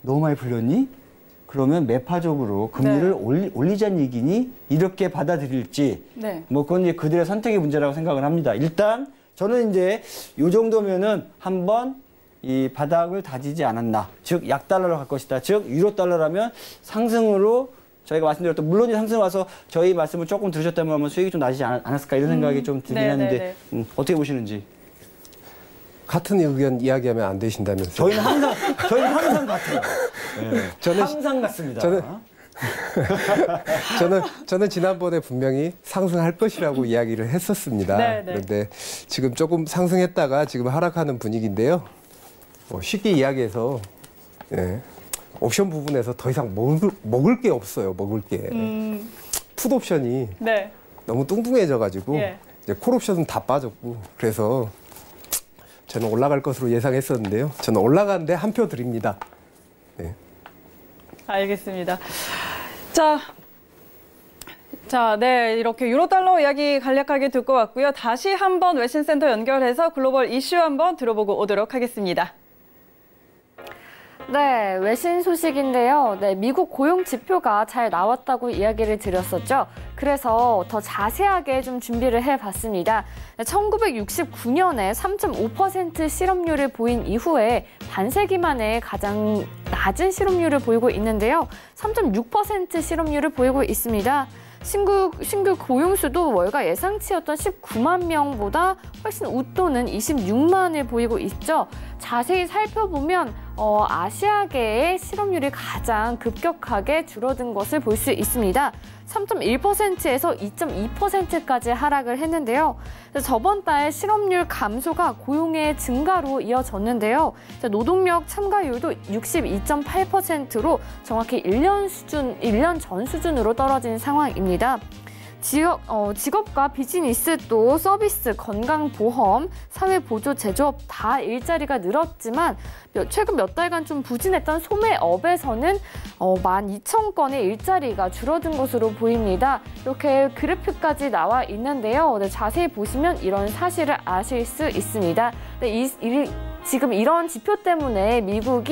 C: 너무 많이 풀렸니? 그러면 매파적으로 금리를 올리자는 얘기니? 이렇게 받아들일지 뭐 그건 이제 그들의 선택의 문제라고 생각을 합니다. 일단 저는 이제 요 정도면은 한번 이 바닥을 다지지 않았나. 즉 약달러로 갈 것이다. 즉 유로달러라면 상승으로 저희가 말씀드렸던 물론 상승 와서 저희 말씀을 조금 들으셨다면 아마 수익이 좀 나지 않았을까 이런 생각이 좀 들긴 하는데 어떻게 보시는지.
D: 같은 의견 이야기하면 안 되신다면서요?
C: 저희는 항상 같아요. 저는 항상 같습니다.
D: 저는 지난번에 분명히 상승할 것이라고 이야기를 했었습니다. 그런데 지금 조금 상승했다가 지금 하락하는 분위기인데요. 쉽게 이야기해서 옵션 부분에서 더 이상 먹을 게 없어요. 먹을 게. 풋옵션이 너무 뚱뚱해져가지고 이제 콜옵션은 다 빠졌고 그래서 저는 올라갈 것으로 예상했었는데요. 저는 올라가는데 한 표 드립니다.
B: 알겠습니다. 이렇게 유로달러 이야기 간략하게 듣고 왔고요. 다시 한번 외신센터 연결해서 글로벌 이슈 한번 들어보고 오도록 하겠습니다.
A: 네, 외신 소식인데요. 미국 고용 지표가 잘 나왔다고 이야기를 드렸었죠. 그래서 더 자세하게 좀 준비를 해봤습니다. 1969년에 3.5% 실업률을 보인 이후에 반세기 만에 가장 낮은 실업률을 보이고 있는데요. 3.6% 실업률을 보이고 있습니다. 신규 고용수도 월가 예상치였던 19만 명보다 훨씬 웃도는 26만을 보이고 있죠. 자세히 살펴보면 아시아계의 실업률이 가장 급격하게 줄어든 것을 볼 수 있습니다. 3.1%에서 2.2%까지 하락을 했는데요. 저번 달 실업률 감소가 고용의 증가로 이어졌는데요. 노동력 참가율도 62.8%로 정확히 1년 전 수준으로 떨어진 상황입니다. 직업과 비즈니스 또 서비스, 건강보험, 사회보조, 제조업 다 일자리가 늘었지만 최근 몇 달간 좀 부진했던 소매업에서는 12,000건의 일자리가 줄어든 것으로 보입니다. 이렇게 그래프까지 나와 있는데요. 네, 자세히 보시면 이런 사실을 아실 수 있습니다. 네, 지금 이런 지표 때문에 미국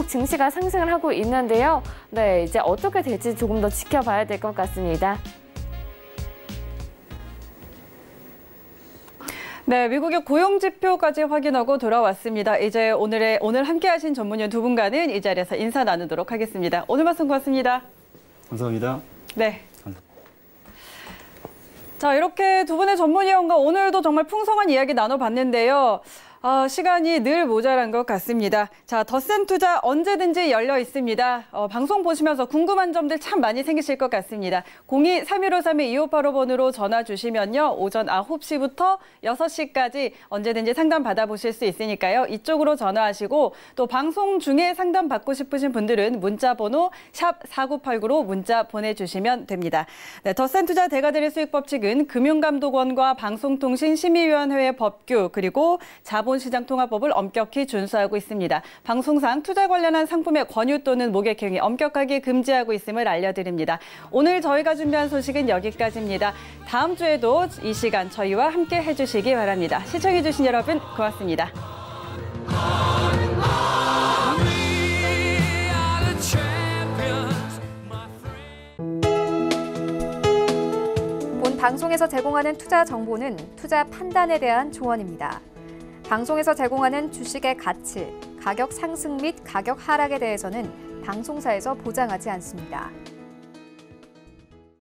A: 증시가 상승을 하고 있는데요. 네, 이제 어떻게 될지 조금 더 지켜봐야 될 것 같습니다.
B: 네, 미국의 고용 지표까지 확인하고 돌아왔습니다. 이제 오늘 함께하신 전문위원 두 분과는 이 자리에서 인사 나누도록 하겠습니다. 오늘 말씀 고맙습니다.
C: 감사합니다.
B: 네. 자, 이렇게 두 분의 전문위원과 오늘도 정말 풍성한 이야기 나눠봤는데요. 시간이 늘 모자란 것 같습니다. 자, 더센 투자 언제든지 열려 있습니다. 방송 보시면서 궁금한 점들 참 많이 생기실 것 같습니다. 02-3153-2585번으로 전화 주시면요. 오전 9시부터 6시까지 언제든지 상담 받아보실 수 있으니까요. 이쪽으로 전화하시고 또 방송 중에 상담 받고 싶으신 분들은 문자 번호 샵 4989로 문자 보내주시면 됩니다. 네, 더센 투자 대가들의 수익 법칙은 금융감독원과 방송통신심의위원회의 법규 그리고 자본시장통화법을 엄격히 준수하고 있습니다. 방송상 투자 관련한 상품의 권유 또는 모객 행위 엄격하게 금지하고 있음을 알려드립니다. 오늘 저희가 준비한 소식은 여기까지입니다. 다음 주에도 이 시간 저희와 함께 해주시기 바랍니다. 시청해주신 여러분 고맙습니다.
E: 본 방송에서 제공하는 투자 정보는 투자 판단에 대한 조언입니다. 방송에서 제공하는 주식의 가치, 가격 상승 및 가격 하락에 대해서는 방송사에서 보장하지 않습니다.